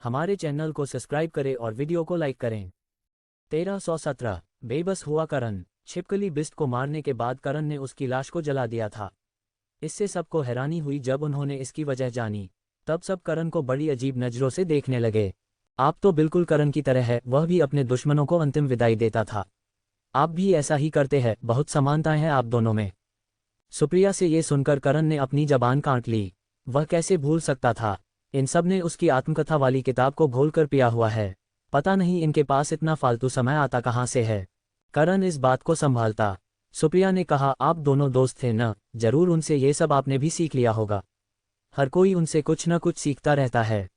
हमारे चैनल को सब्सक्राइब करें और वीडियो को लाइक करें। 1317 बेबस हुआ करण। छिपकली बिस्ट को मारने के बाद करण ने उसकी लाश को जला दिया था। इससे सबको हैरानी हुई जब उन्होंने इसकी वजह जानी। तब सब करण को बड़ी अजीब नज़रों से देखने लगे। आप तो बिल्कुल करण की तरह है, वह भी अपने दुश्मनों को अंतिम विदाई देता था। आप भी ऐसा ही करते हैं, बहुत समानताएं हैं आप दोनों में। सुप्रिया से ये सुनकर करण ने अपनी जबान काट ली। वह कैसे भूल सकता था, इन सब ने उसकी आत्मकथा वाली किताब को घोलकर पिया हुआ है। पता नहीं इनके पास इतना फालतू समय आता कहाँ से है। करण इस बात को संभालता। सुप्रिया ने कहा, आप दोनों दोस्त थे न, जरूर उनसे ये सब आपने भी सीख लिया होगा। हर कोई उनसे कुछ न कुछ सीखता रहता है।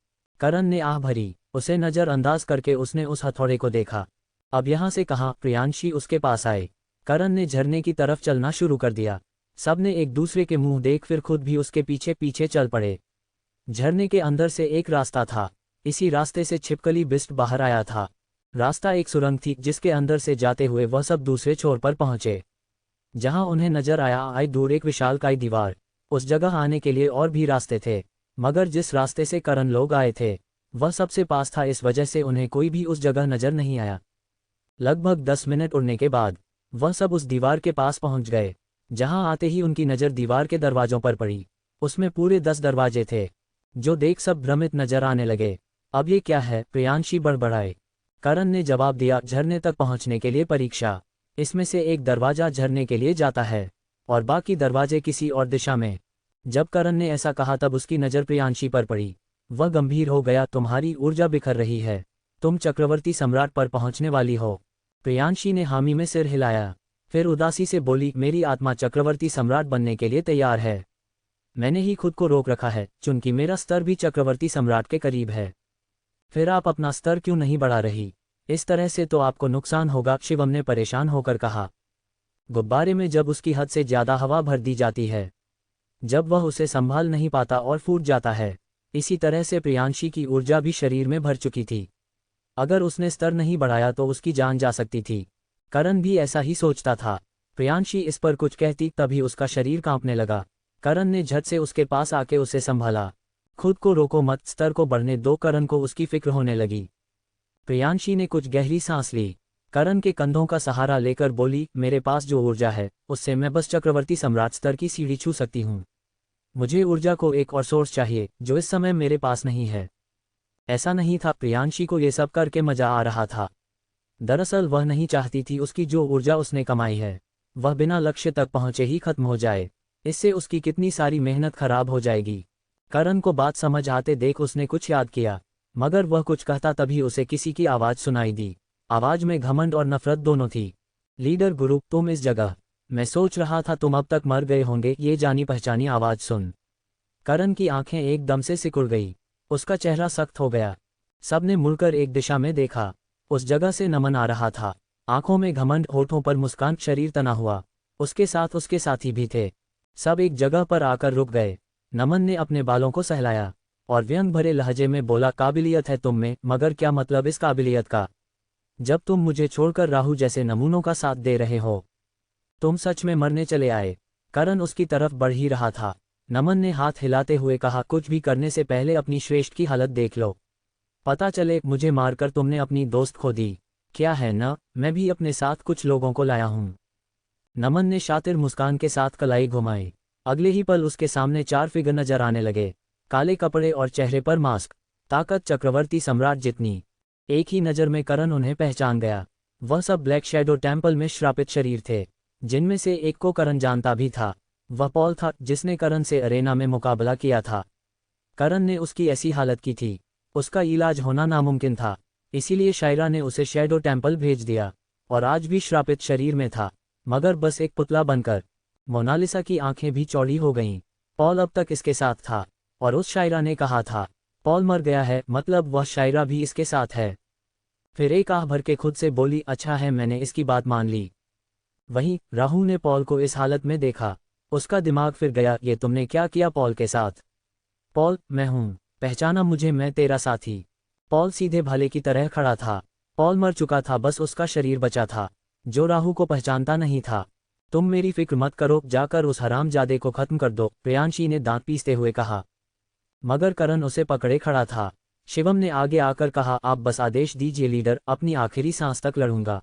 करण ने आह भरी। उसे नज़रअंदाज करके उसने उस हथौड़े को देखा। अब यहाँ से कहाँ, प्रियांशी उसके पास आए। करण ने झरने की तरफ चलना शुरू कर दिया। सब ने एक दूसरे के मुंह देख फिर खुद भी उसके पीछे पीछे चल पड़े। झरने के अंदर से एक रास्ता था। इसी रास्ते से छिपकली बिस्ट बाहर आया था। रास्ता एक सुरंग थी जिसके अंदर से जाते हुए वह सब दूसरे छोर पर पहुंचे। जहां उन्हें नजर आया दूर एक विशालकाय दीवार। उस जगह आने के लिए और भी रास्ते थे, मगर जिस रास्ते से करण लोग आए थे वह सबसे पास था, इस वजह से उन्हें कोई भी उस जगह नजर नहीं आया। लगभग 10 मिनट उड़ने के बाद वह सब उस दीवार के पास पहुंच गए। जहां आते ही उनकी नज़र दीवार के दरवाजों पर पड़ी। उसमें पूरे 10 दरवाजे थे, जो देख सब भ्रमित नजर आने लगे। अब ये क्या है, प्रियांशी बड़बड़ाए। करण ने जवाब दिया, झरने तक पहुंचने के लिए परीक्षा। इसमें से एक दरवाजा झरने के लिए जाता है और बाकी दरवाजे किसी और दिशा में। जब करण ने ऐसा कहा तब उसकी नज़र प्रियांशी पर पड़ी। वह गंभीर हो गया, तुम्हारी ऊर्जा बिखर रही है, तुम चक्रवर्ती सम्राट पर पहुंचने वाली हो। प्रियांशी ने हामी में सिर हिलाया, फिर उदासी से बोली, मेरी आत्मा चक्रवर्ती सम्राट बनने के लिए तैयार है। मैंने ही खुद को रोक रखा है, चूंकि मेरा स्तर भी चक्रवर्ती सम्राट के करीब है। फिर आप अपना स्तर क्यों नहीं बढ़ा रही? इस तरह से तो आपको नुकसान होगा, शिवम ने परेशान होकर कहा। गुब्बारे में जब उसकी हद से ज्यादा हवा भर दी जाती है, जब वह उसे संभाल नहीं पाता और फूट जाता है। इसी तरह से प्रियांशी की ऊर्जा भी शरीर में भर चुकी थी। अगर उसने स्तर नहीं बढ़ाया तो उसकी जान जा सकती थी। करण भी ऐसा ही सोचता था। प्रियांशी इस पर कुछ कहती तभी उसका शरीर कांपने लगा। करण ने झट से उसके पास आके उसे संभाला। खुद को रोको मत, स्तर को बढ़ने दो। करण को उसकी फिक्र होने लगी। प्रियांशी ने कुछ गहरी सांस ली। करण के कंधों का सहारा लेकर बोली, मेरे पास जो ऊर्जा है उससे मैं बस चक्रवर्ती सम्राट स्तर की सीढ़ी छू सकती हूँ। मुझे ऊर्जा को एक और सोर्स चाहिए जो इस समय मेरे पास नहीं है। ऐसा नहीं था, प्रियांशी को ये सब करके मजा आ रहा था। दरअसल वह नहीं चाहती थी उसकी जो ऊर्जा उसने कमाई है वह बिना लक्ष्य तक पहुंचे ही खत्म हो जाए। इससे उसकी कितनी सारी मेहनत खराब हो जाएगी। करण को बात समझ आते देख उसने कुछ याद किया, मगर वह कुछ कहता तभी उसे किसी की आवाज़ सुनाई दी। आवाज़ में घमंड और नफरत दोनों थी। लीडर गुरु, तुम इस जगह? मैं सोच रहा था तुम अब तक मर गए होंगे। ये जानी पहचानी आवाज़ सुन करण की आंखें एकदम से सिकुड़ गई। उसका चेहरा सख्त हो गया। सबने मुड़कर एक दिशा में देखा। उस जगह से नमन आ रहा था। आंखों में घमंड, होठों पर मुस्कान, शरीर तना हुआ। उसके साथ उसके साथी भी थे। सब एक जगह पर आकर रुक गए। नमन ने अपने बालों को सहलाया और व्यंग भरे लहजे में बोला, काबिलियत है तुम में, मगर क्या मतलब इस काबिलियत का, जब तुम मुझे छोड़कर राहु जैसे नमूनों का साथ दे रहे हो? तुम सच में मरने चले आए? करण उसकी तरफ बढ़ ही रहा था। नमन ने हाथ हिलाते हुए कहा, कुछ भी करने से पहले अपनी श्रेष्ठ की हालत देख लो। पता चले मुझे मारकर तुमने अपनी दोस्त खो दी। क्या है न, मैं भी अपने साथ कुछ लोगों को लाया हूं। नमन ने शातिर मुस्कान के साथ कलाई घुमाई। अगले ही पल उसके सामने 4 फिगर नजर आने लगे। काले कपड़े और चेहरे पर मास्क। ताकत चक्रवर्ती सम्राट जितनी। एक ही नज़र में करण उन्हें पहचान गया। वह सब ब्लैक शैडो टेम्पल में श्रापित शरीर थे, जिनमें से एक को करण जानता भी था। वह पॉल था जिसने करण से अरेना में मुकाबला किया था। करण ने उसकी ऐसी हालत की थी, उसका इलाज होना नामुमकिन था। इसीलिए शायरा ने उसे शैडो टेम्पल भेज दिया और आज भी श्रापित शरीर में था, मगर बस एक पुतला बनकर। मोनालिसा की आंखें भी चौड़ी हो गईं। पॉल अब तक इसके साथ था और उस शायरा ने कहा था पॉल मर गया है, मतलब वह शायरा भी इसके साथ है। फिर एक आह भर के खुद से बोली, अच्छा है मैंने इसकी बात मान ली। वहीं राहु ने पॉल को इस हालत में देखा। उसका दिमाग फिर गया, ये तुमने क्या किया पॉल के साथ? पॉल, मैं हूं, पहचाना मुझे, मैं तेरा साथी। पॉल सीधे भाले की तरह खड़ा था। पॉल मर चुका था, बस उसका शरीर बचा था जो राहु को पहचानता नहीं था। तुम मेरी फिक्र मत करो, जाकर उस हरामजादे को खत्म कर दो, प्रियांशी ने दांत पीसते हुए कहा। मगर करण उसे पकड़े खड़ा था। शिवम ने आगे आकर कहा, आप बस आदेश दीजिए लीडर, अपनी आखिरी सांस तक लड़ूंगा।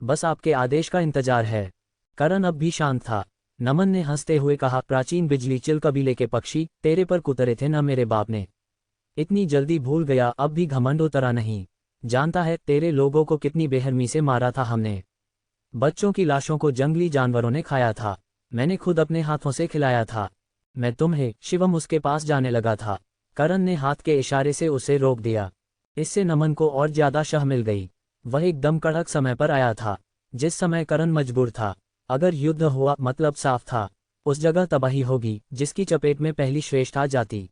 बस आपके आदेश का इंतजार है। करण अब भी शांत था। नमन ने हंसते हुए कहा, प्राचीन बिजली चिल कबीले के पक्षी, तेरे पर कुतरे थे न मेरे बाप ने। इतनी जल्दी भूल गया, अब भी घमंड उतरा नहीं। जानता है तेरे लोगों को कितनी बेरहमी से मारा था हमने। बच्चों की लाशों को जंगली जानवरों ने खाया था, मैंने खुद अपने हाथों से खिलाया था। मैं तुम्हें। शिवम उसके पास जाने लगा था। करण ने हाथ के इशारे से उसे रोक दिया। इससे नमन को और ज्यादा शह मिल गई। वह एकदम कड़क समय पर आया था, जिस समय करण मजबूर था। अगर युद्ध हुआ मतलब साफ था, उस जगह तबाही होगी जिसकी चपेट में पहली श्रेष्ठ आ जाती।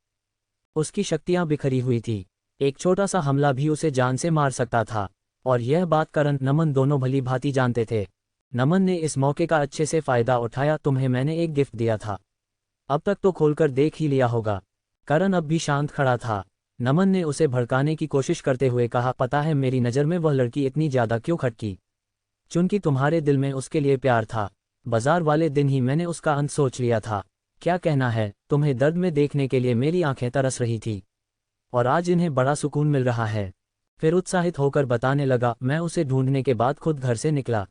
उसकी शक्तियां बिखरी हुई थी, एक छोटा सा हमला भी उसे जान से मार सकता था, और यह बात करण नमन दोनों भली भांति जानते थे। नमन ने इस मौके का अच्छे से फायदा उठाया। तुम्हें मैंने एक गिफ्ट दिया था, अब तक तो खोलकर देख ही लिया होगा। करण अब भी शांत खड़ा था। नमन ने उसे भड़काने की कोशिश करते हुए कहा, पता है मेरी नज़र में वह लड़की इतनी ज्यादा क्यों खटकी? चूंकि तुम्हारे दिल में उसके लिए प्यार था। बाजार वाले दिन ही मैंने उसका अंत सोच लिया था। क्या कहना है? तुम्हें दर्द में देखने के लिए मेरी आंखें तरस रही थी, और आज इन्हें बड़ा सुकून मिल रहा है। फिर उत्साहित होकर बताने लगा, मैं उसे ढूंढने के बाद खुद घर से निकला।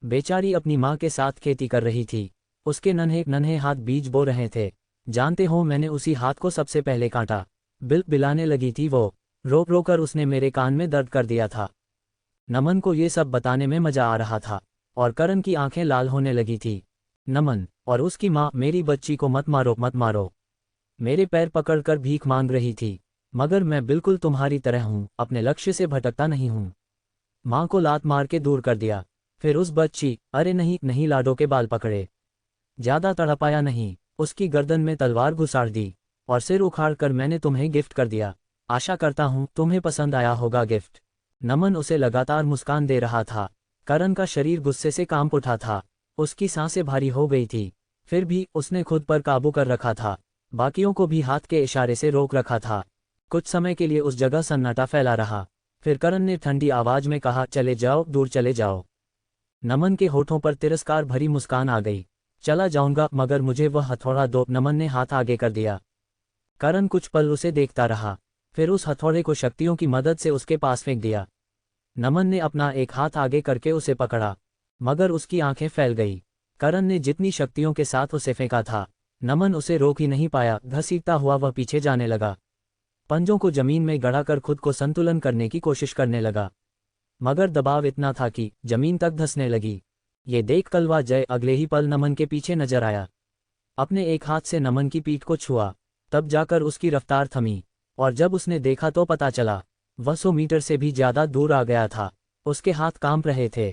बेचारी अपनी माँ के साथ खेती कर रही थी, उसके नन्हे नन्हे हाथ बीज बो रहे थे। जानते हो, मैंने उसी हाथ को सबसे पहले काटा। बिल बिलाने लगी थी वो, रो रो कर उसने मेरे कान में दर्द कर दिया था। नमन को ये सब बताने में मजा आ रहा था, और करण की आंखें लाल होने लगी थी। नमन और उसकी माँ, मेरी बच्ची को मत मारो मत मारो, मेरे पैर पकड़कर भीख मांग रही थी। मगर मैं बिल्कुल तुम्हारी तरह हूँ, अपने लक्ष्य से भटकता नहीं हूँ। माँ को लात मार के दूर कर दिया। फिर उस बच्ची, अरे नहीं नहीं, लाडो के बाल पकड़े, ज्यादा तड़पाया नहीं, उसकी गर्दन में तलवार घुसाड़ दी, और सिर उखाड़ कर मैंने तुम्हें गिफ्ट कर दिया। आशा करता हूँ तुम्हें पसंद आया होगा गिफ्ट। नमन उसे लगातार मुस्कान दे रहा था। करण का शरीर गुस्से से कांप उठा था, उसकी सांसें भारी हो गई थी। फिर भी उसने खुद पर काबू कर रखा था, बाकियों को भी हाथ के इशारे से रोक रखा था। कुछ समय के लिए उस जगह सन्नाटा फैला रहा। फिर करण ने ठंडी आवाज में कहा, चले जाओ, दूर चले जाओ। नमन के होठों पर तिरस्कार भरी मुस्कान आ गई। चला जाऊंगा, मगर मुझे वह हथौड़ा दो। नमन ने हाथ आगे कर दिया। करण कुछ पल उसे देखता रहा, फिर उस हथौड़े को शक्तियों की मदद से उसके पास फेंक दिया। नमन ने अपना एक हाथ आगे करके उसे पकड़ा, मगर उसकी आंखें फैल गई। करण ने जितनी शक्तियों के साथ उसे फेंका था, नमन उसे रोक ही नहीं पाया। घसीटता हुआ वह पीछे जाने लगा, पंजों को जमीन में गड़ाकर खुद को संतुलन करने की कोशिश करने लगा, मगर दबाव इतना था कि जमीन तक धंसने लगी। ये देख कलवा जय अगले ही पल नमन के पीछे नजर आया। अपने एक हाथ से नमन की पीठ को छुआ, तब जाकर उसकी रफ्तार थमी, और जब उसने देखा तो पता चला वह 100 मीटर से भी ज्यादा दूर आ गया था। उसके हाथ कांप रहे थे।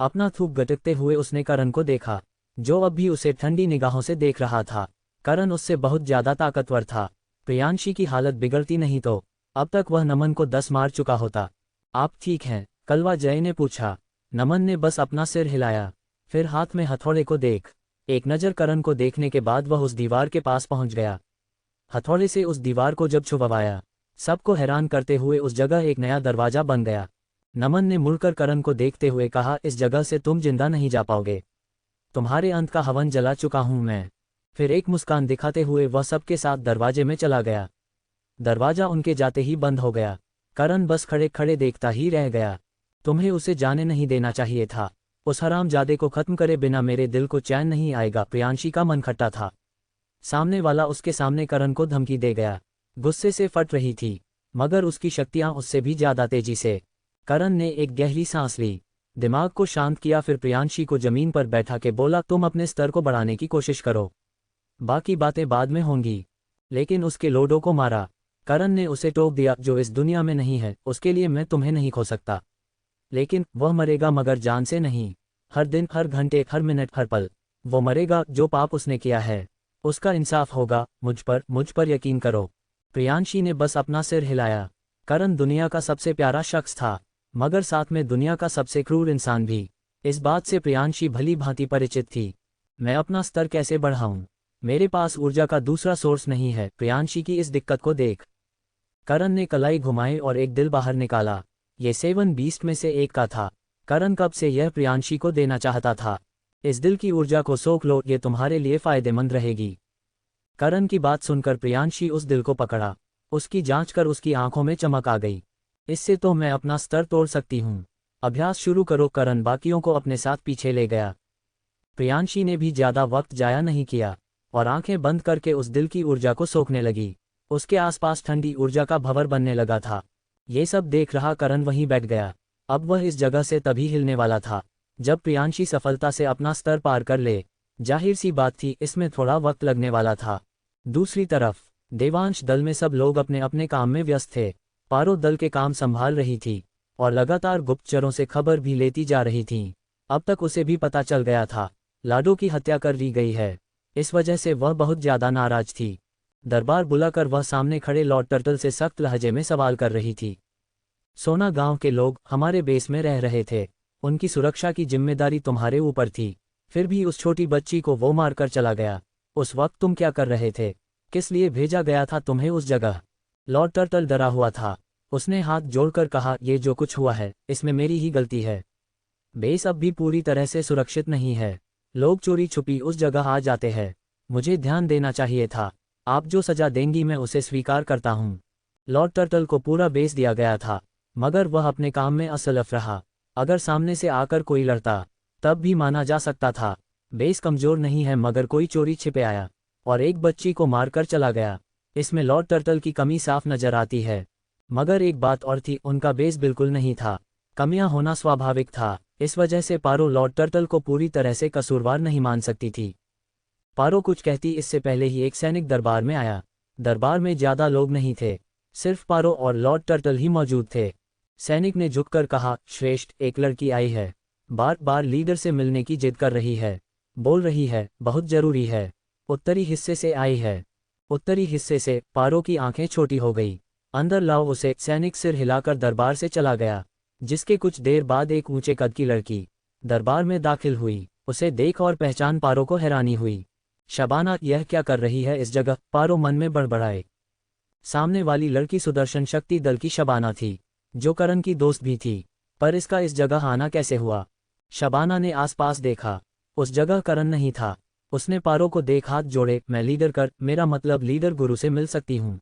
अपना थूक गटकते हुए उसने करण को देखा, जो अब भी उसे ठंडी निगाहों से देख रहा था। करण उससे बहुत ज्यादा ताकतवर था। प्रियांशी की हालत बिगड़ती नहीं तो अब तक वह नमन को 10 मार चुका होता। आप ठीक हैं? कलवा जय ने पूछा। नमन ने बस अपना सिर हिलाया। फिर हाथ में हथौड़े को देख। एक नज़र करण को देखने के बाद वह उस दीवार के पास पहुंच गया। हथौड़े से उस दीवार को जब छुपवाया, सबको हैरान करते हुए उस जगह एक नया दरवाजा बन गया। नमन ने मुड़कर करण को देखते हुए कहा, इस जगह से तुम जिंदा नहीं जा पाओगे, तुम्हारे अंत का हवन जला चुका हूं मैं। फिर एक मुस्कान दिखाते हुए वह सबके साथ दरवाजे में चला गया। दरवाजा उनके जाते ही बंद हो गया। करण बस खड़े खड़े देखता ही रह गया। तुम्हें उसे जाने नहीं देना चाहिए था। उस हरामजादे को खत्म करे बिना मेरे दिल को चैन नहीं आएगा। प्रियांशी का मन खट्टा था। सामने वाला उसके सामने करण को धमकी दे गया। गुस्से से फट रही थी, मगर उसकी शक्तियां उससे भी ज्यादा तेजी से। करण ने एक गहरी सांस ली, दिमाग को शांत किया, फिर प्रियांशी को जमीन पर बैठा के बोला, तुम अपने स्तर को बढ़ाने की कोशिश करो, बाकी बातें बाद में होंगी। लेकिन उसके लोडो को मारा। करण ने उसे टोक दिया, जो इस दुनिया में नहीं है उसके लिए मैं तुम्हें नहीं खो सकता, लेकिन वह मरेगा, मगर जान से नहीं। हर दिन, हर घंटे, हर मिनट, हर पल वो मरेगा। जो पाप उसने किया है उसका इंसाफ होगा। मुझ पर यकीन करो। प्रियांशी ने बस अपना सिर हिलाया। करण दुनिया का सबसे प्यारा शख्स था, मगर साथ में दुनिया का सबसे क्रूर इंसान भी। इस बात से प्रियांशी भली भांति परिचित थी। मैं अपना स्तर कैसे बढ़ाऊं? मेरे पास ऊर्जा का दूसरा सोर्स नहीं है। प्रियांशी की इस दिक्कत को देख करण ने कलाई घुमाई और एक दिल बाहर निकाला। ये 7 बीस्ट में से एक का था। करण कब से यह प्रियांशी को देना चाहता था। इस दिल की ऊर्जा को सोख लो, ये तुम्हारे लिए फायदेमंद रहेगी। करण की बात सुनकर प्रियांशी उस दिल को पकड़ा उसकी जांच कर उसकी आंखों में चमक आ गई। इससे तो मैं अपना स्तर तोड़ सकती हूँ। अभ्यास शुरू करो। करण बाकियों को अपने साथ पीछे ले गया। प्रियांशी ने भी ज्यादा वक्त जाया नहीं किया और आंखें बंद करके उस दिल की ऊर्जा को सोखने लगी। उसके आसपास ठंडी ऊर्जा का भंवर बनने लगा था। ये सब देख रहा करण वहीं बैठ गया। अब वह इस जगह से तभी हिलने वाला था जब प्रियांशी सफलता से अपना स्तर पार कर ले। जाहिर सी बात थी, इसमें थोड़ा वक्त लगने वाला था। दूसरी तरफ देवांश दल में सब लोग अपने अपने काम में व्यस्त थे। पारो दल के काम संभाल रही थी और लगातार गुप्तचरों से खबर भी लेती जा रही थी। अब तक उसे भी पता चल गया था लाडो की हत्या कर दी गई है। इस वजह से वह बहुत ज्यादा नाराज थी। दरबार बुलाकर वह सामने खड़े लॉर्ड टर्टल से सख्त लहजे में सवाल कर रही थी। सोना गांव के लोग हमारे बेस में रह रहे थे। उनकी सुरक्षा की जिम्मेदारी तुम्हारे ऊपर थी। फिर भी उस छोटी बच्ची को वो मारकर चला गया। उस वक्त तुम क्या कर रहे थे? किस लिए भेजा गया था तुम्हें उस जगह? लॉर्ड टर्टल डरा हुआ था। उसने हाथ जोड़कर कहा, ये जो कुछ हुआ है इसमें मेरी ही गलती है। बेस अब भी पूरी तरह से सुरक्षित नहीं है। लोग चोरी छुपी उस जगह आ जाते हैं। मुझे ध्यान देना चाहिए था। आप जो सजा देंगी मैं उसे स्वीकार करता हूँ। लॉर्ड टर्टल को पूरा बेस दिया गया था मगर वह अपने काम में असलफ रहा। अगर सामने से आकर कोई लड़ता तब भी माना जा सकता था। बेस कमजोर नहीं है मगर कोई चोरी छिपे आया और एक बच्ची को मारकर चला गया। इसमें लॉर्ड टर्टल की कमी साफ नजर आती है। मगर एक बात और थी, उनका बेस बिल्कुल नहीं था। कमियां होना स्वाभाविक था। इस वजह से पारो लॉर्ड टर्टल को पूरी तरह से कसूरवार नहीं मान सकती थी। पारो कुछ कहती इससे पहले ही एक सैनिक दरबार में आया। दरबार में ज्यादा लोग नहीं थे, सिर्फ पारो और लॉर्ड टर्टल ही मौजूद थे। सैनिक ने झुककर कहा, श्रेष्ठ, एक लड़की आई है। बार बार लीडर से मिलने की जिद कर रही है। बोल रही है बहुत जरूरी है। उत्तरी हिस्से से आई है। उत्तरी हिस्से से? पारो की आंखें छोटी हो गई। अंदर लाओ उसे। सैनिक सिर हिलाकर दरबार से चला गया। जिसके कुछ देर बाद एक ऊंचे कद की लड़की दरबार में दाखिल हुई। उसे देख और पहचान पारो को हैरानी हुई। शबाना, यह क्या कर रही है इस जगह? पारो मन में बड़बड़ाए। सामने वाली लड़की सुदर्शन शक्ति दल की शबाना थी, जो करण की दोस्त भी थी। पर इसका इस जगह आना कैसे हुआ? शबाना ने आसपास देखा। उस जगह करण नहीं था। उसने पारो को देख हाथ जोड़े, मैं लीडर कर, मेरा मतलब लीडर गुरु से मिल सकती हूँ।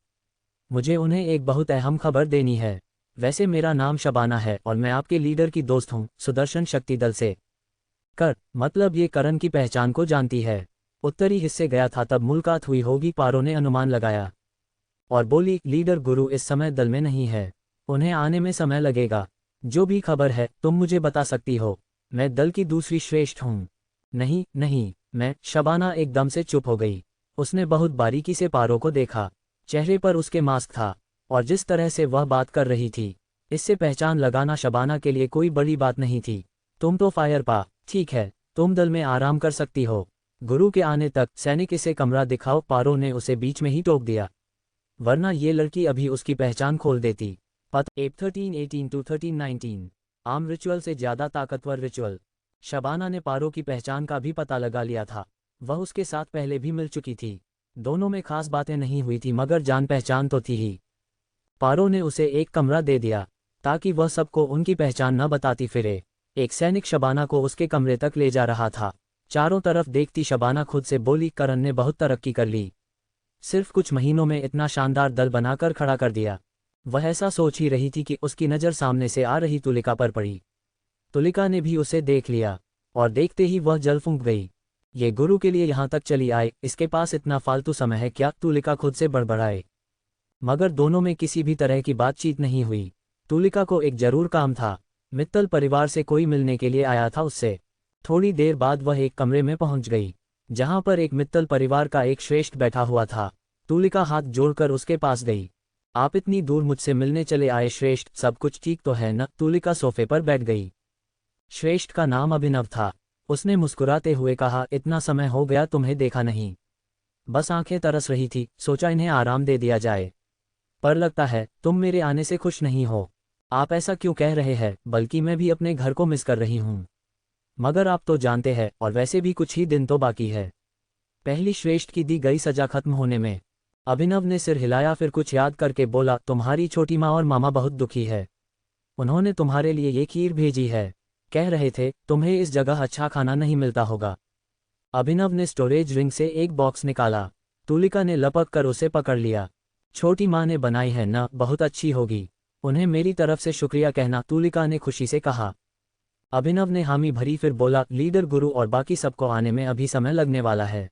मुझे उन्हें एक बहुत अहम खबर देनी है। वैसे मेरा नाम शबाना है और मैं आपके लीडर की दोस्त हूँ, सुदर्शन शक्ति दल से। कर मतलब ये करण की पहचान को जानती है। उत्तरी हिस्से गया था तब मुलाकात हुई होगी, पारो ने अनुमान लगाया और बोली, लीडर गुरु इस समय दल में नहीं है। उन्हें आने में समय लगेगा। जो भी खबर है तुम मुझे बता सकती हो। मैं दल की दूसरी श्रेष्ठ हूँ। नहीं नहीं, मैं। शबाना एकदम से चुप हो गई। उसने बहुत बारीकी से पारो को देखा। चेहरे पर उसके मास्क था और जिस तरह से वह बात कर रही थी, इससे पहचान लगाना शबाना के लिए कोई बड़ी बात नहीं थी। तुम तो फायर पा, ठीक है, तुम दल में आराम कर सकती हो। गुरु के आने तक। सैनिक, इसे कमरा दिखाओ। पारो ने उसे बीच में ही टोक दिया, वरना ये लड़की अभी उसकी पहचान खोल देती। पता 1318 to 1319 आम रिचुअल से ज्यादा ताकतवर रिचुअल। शबाना ने पारो की पहचान का भी पता लगा लिया था। वह उसके साथ पहले भी मिल चुकी थी। दोनों में खास बातें नहीं हुई थी मगर जान पहचान तो थी ही। पारो ने उसे एक कमरा दे दिया ताकि वह सबको उनकी पहचान न बताती फिरे। एक सैनिक शबाना को उसके कमरे तक ले जा रहा था। चारों तरफ देखती शबाना खुद से बोली, करण ने बहुत तरक्की कर ली। सिर्फ कुछ महीनों में इतना शानदार दल बनाकर खड़ा कर दिया। वह ऐसा सोच ही रही थी कि उसकी नज़र सामने से आ रही तुलिका पर पड़ी। तुलिका ने भी उसे देख लिया और देखते ही वह जल फूंक गई। ये गुरु के लिए यहाँ तक चली आए, इसके पास इतना फालतू समय है क्या? तुलिका खुद से बड़बड़ाए। मगर दोनों में किसी भी तरह की बातचीत नहीं हुई। तुलिका को एक जरूर काम था। मित्तल परिवार से कोई मिलने के लिए आया था उससे। थोड़ी देर बाद वह एक कमरे में पहुंच गई जहां पर एक मित्तल परिवार का एक श्रेष्ठ बैठा हुआ था। तुलिका हाथ जोड़कर उसके पास गई। आप इतनी दूर मुझसे मिलने चले आए श्रेष्ठ, सब कुछ ठीक तो है न? तुलिका सोफे पर बैठ गई। श्रेष्ठ का नाम अभिनव था। उसने मुस्कुराते हुए कहा, इतना समय हो गया तुम्हें देखा नहीं। बस आंखें तरस रही थी, सोचा इन्हें आराम दे दिया जाए। पर लगता है तुम मेरे आने से खुश नहीं हो। आप ऐसा क्यों कह रहे हैं? बल्कि मैं भी अपने घर को मिस कर रही हूँ। मगर आप तो जानते हैं, और वैसे भी कुछ ही दिन तो बाकी है। पहली श्रेष्ठ की दी गई सजा खत्म होने में। अभिनव ने सिर हिलाया, फिर कुछ याद करके बोला, तुम्हारी छोटी माँ और मामा बहुत दुखी है। उन्होंने तुम्हारे लिए ये खीर भेजी है। कह रहे थे तुम्हें इस जगह अच्छा खाना नहीं मिलता होगा। अभिनव ने स्टोरेज रिंग से एक बॉक्स निकाला। तुलिका ने लपक कर उसे पकड़ लिया। छोटी माँ ने बनाई है ना, बहुत अच्छी होगी। उन्हें मेरी तरफ से शुक्रिया कहना, तुलिका ने खुशी से कहा। अभिनव ने हामी भरी, फिर बोला, लीडर गुरु और बाकी सबको आने में अभी समय लगने वाला है।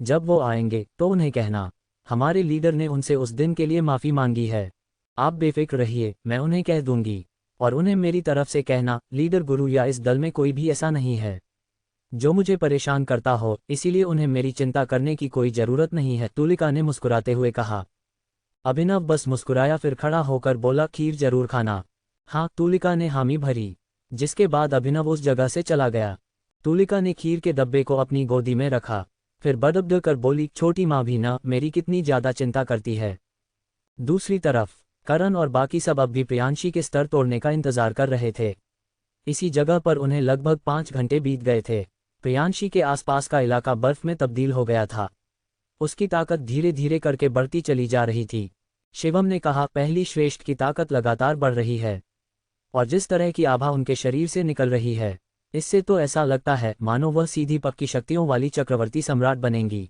जब वो आएंगे तो उन्हें कहना हमारे लीडर ने उनसे उस दिन के लिए माफ़ी मांगी है। आप बेफिक्र रहिए, मैं उन्हें कह दूंगी। और उन्हें मेरी तरफ से कहना, लीडर गुरु या इस दल में कोई भी ऐसा नहीं है जो मुझे परेशान करता हो, इसीलिए उन्हें मेरी चिंता करने की कोई ज़रूरत नहीं है, तुलिका ने मुस्कुराते हुए कहा। अभिनव बस मुस्कुराया, फिर खड़ा होकर बोला, खीर जरूर खाना। हाँ, तुलिका ने हामी भरी, जिसके बाद अभिनव उस जगह से चला गया। तुलिका ने खीर के डब्बे को अपनी गोदी में रखा, फिर बड़बड़ कर बोली, छोटी माँ भी ना मेरी कितनी ज़्यादा चिंता करती है। दूसरी तरफ करण और बाकी सब अब भी प्रियांशी के स्तर तोड़ने का इंतजार कर रहे थे। इसी जगह पर उन्हें लगभग 5 घंटे बीत गए थे। प्रियांशी के आसपास का इलाका बर्फ में तब्दील हो गया था। उसकी ताकत धीरे धीरे करके बढ़ती चली जा रही थी। शिवम ने कहा, पहली श्रेष्ठ की ताकत लगातार बढ़ रही है, और जिस तरह की आभा उनके शरीर से निकल रही है, इससे तो ऐसा लगता है मानो वह सीधी पक्की शक्तियों वाली चक्रवर्ती सम्राट बनेंगी।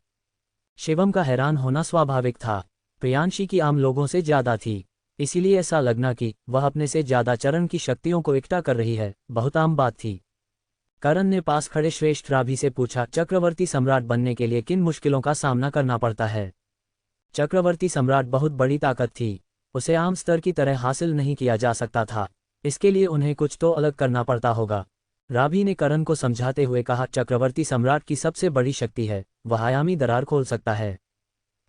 शिवम का हैरान होना स्वाभाविक था। प्रियांशी की आम लोगों से ज्यादा थी, इसीलिए ऐसा लगना कि वह अपने से ज्यादा चरण की शक्तियों को इकट्ठा कर रही है, बहुत आम बात थी। करण ने पास खड़े श्रेष्ठ राभी से पूछा, चक्रवर्ती सम्राट बनने के लिए किन मुश्किलों का सामना करना पड़ता है? चक्रवर्ती सम्राट बहुत बड़ी ताकत थी, उसे आम स्तर की तरह हासिल नहीं किया जा सकता था। इसके लिए उन्हें कुछ तो अलग करना पड़ता होगा। राभी ने करण को समझाते हुए कहा, चक्रवर्ती सम्राट की सबसे बड़ी शक्ति है, वह आयामी दरार खोल सकता है।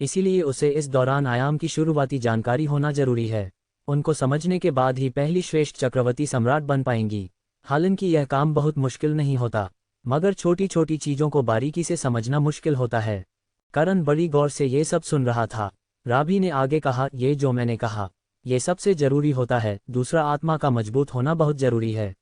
इसीलिए उसे इस दौरान आयाम की शुरुआती जानकारी होना जरूरी है। उनको समझने के बाद ही पहली श्रेष्ठ चक्रवर्ती सम्राट बन पाएंगी। हालांकि यह काम बहुत मुश्किल नहीं होता, मगर छोटी छोटी चीज़ों को बारीकी से समझना मुश्किल होता है। करण बड़ी गौर से ये सब सुन रहा था। राभी ने आगे कहा, ये जो मैंने कहा, ये सबसे जरूरी होता है। दूसरा, आत्मा का मजबूत होना बहुत जरूरी है,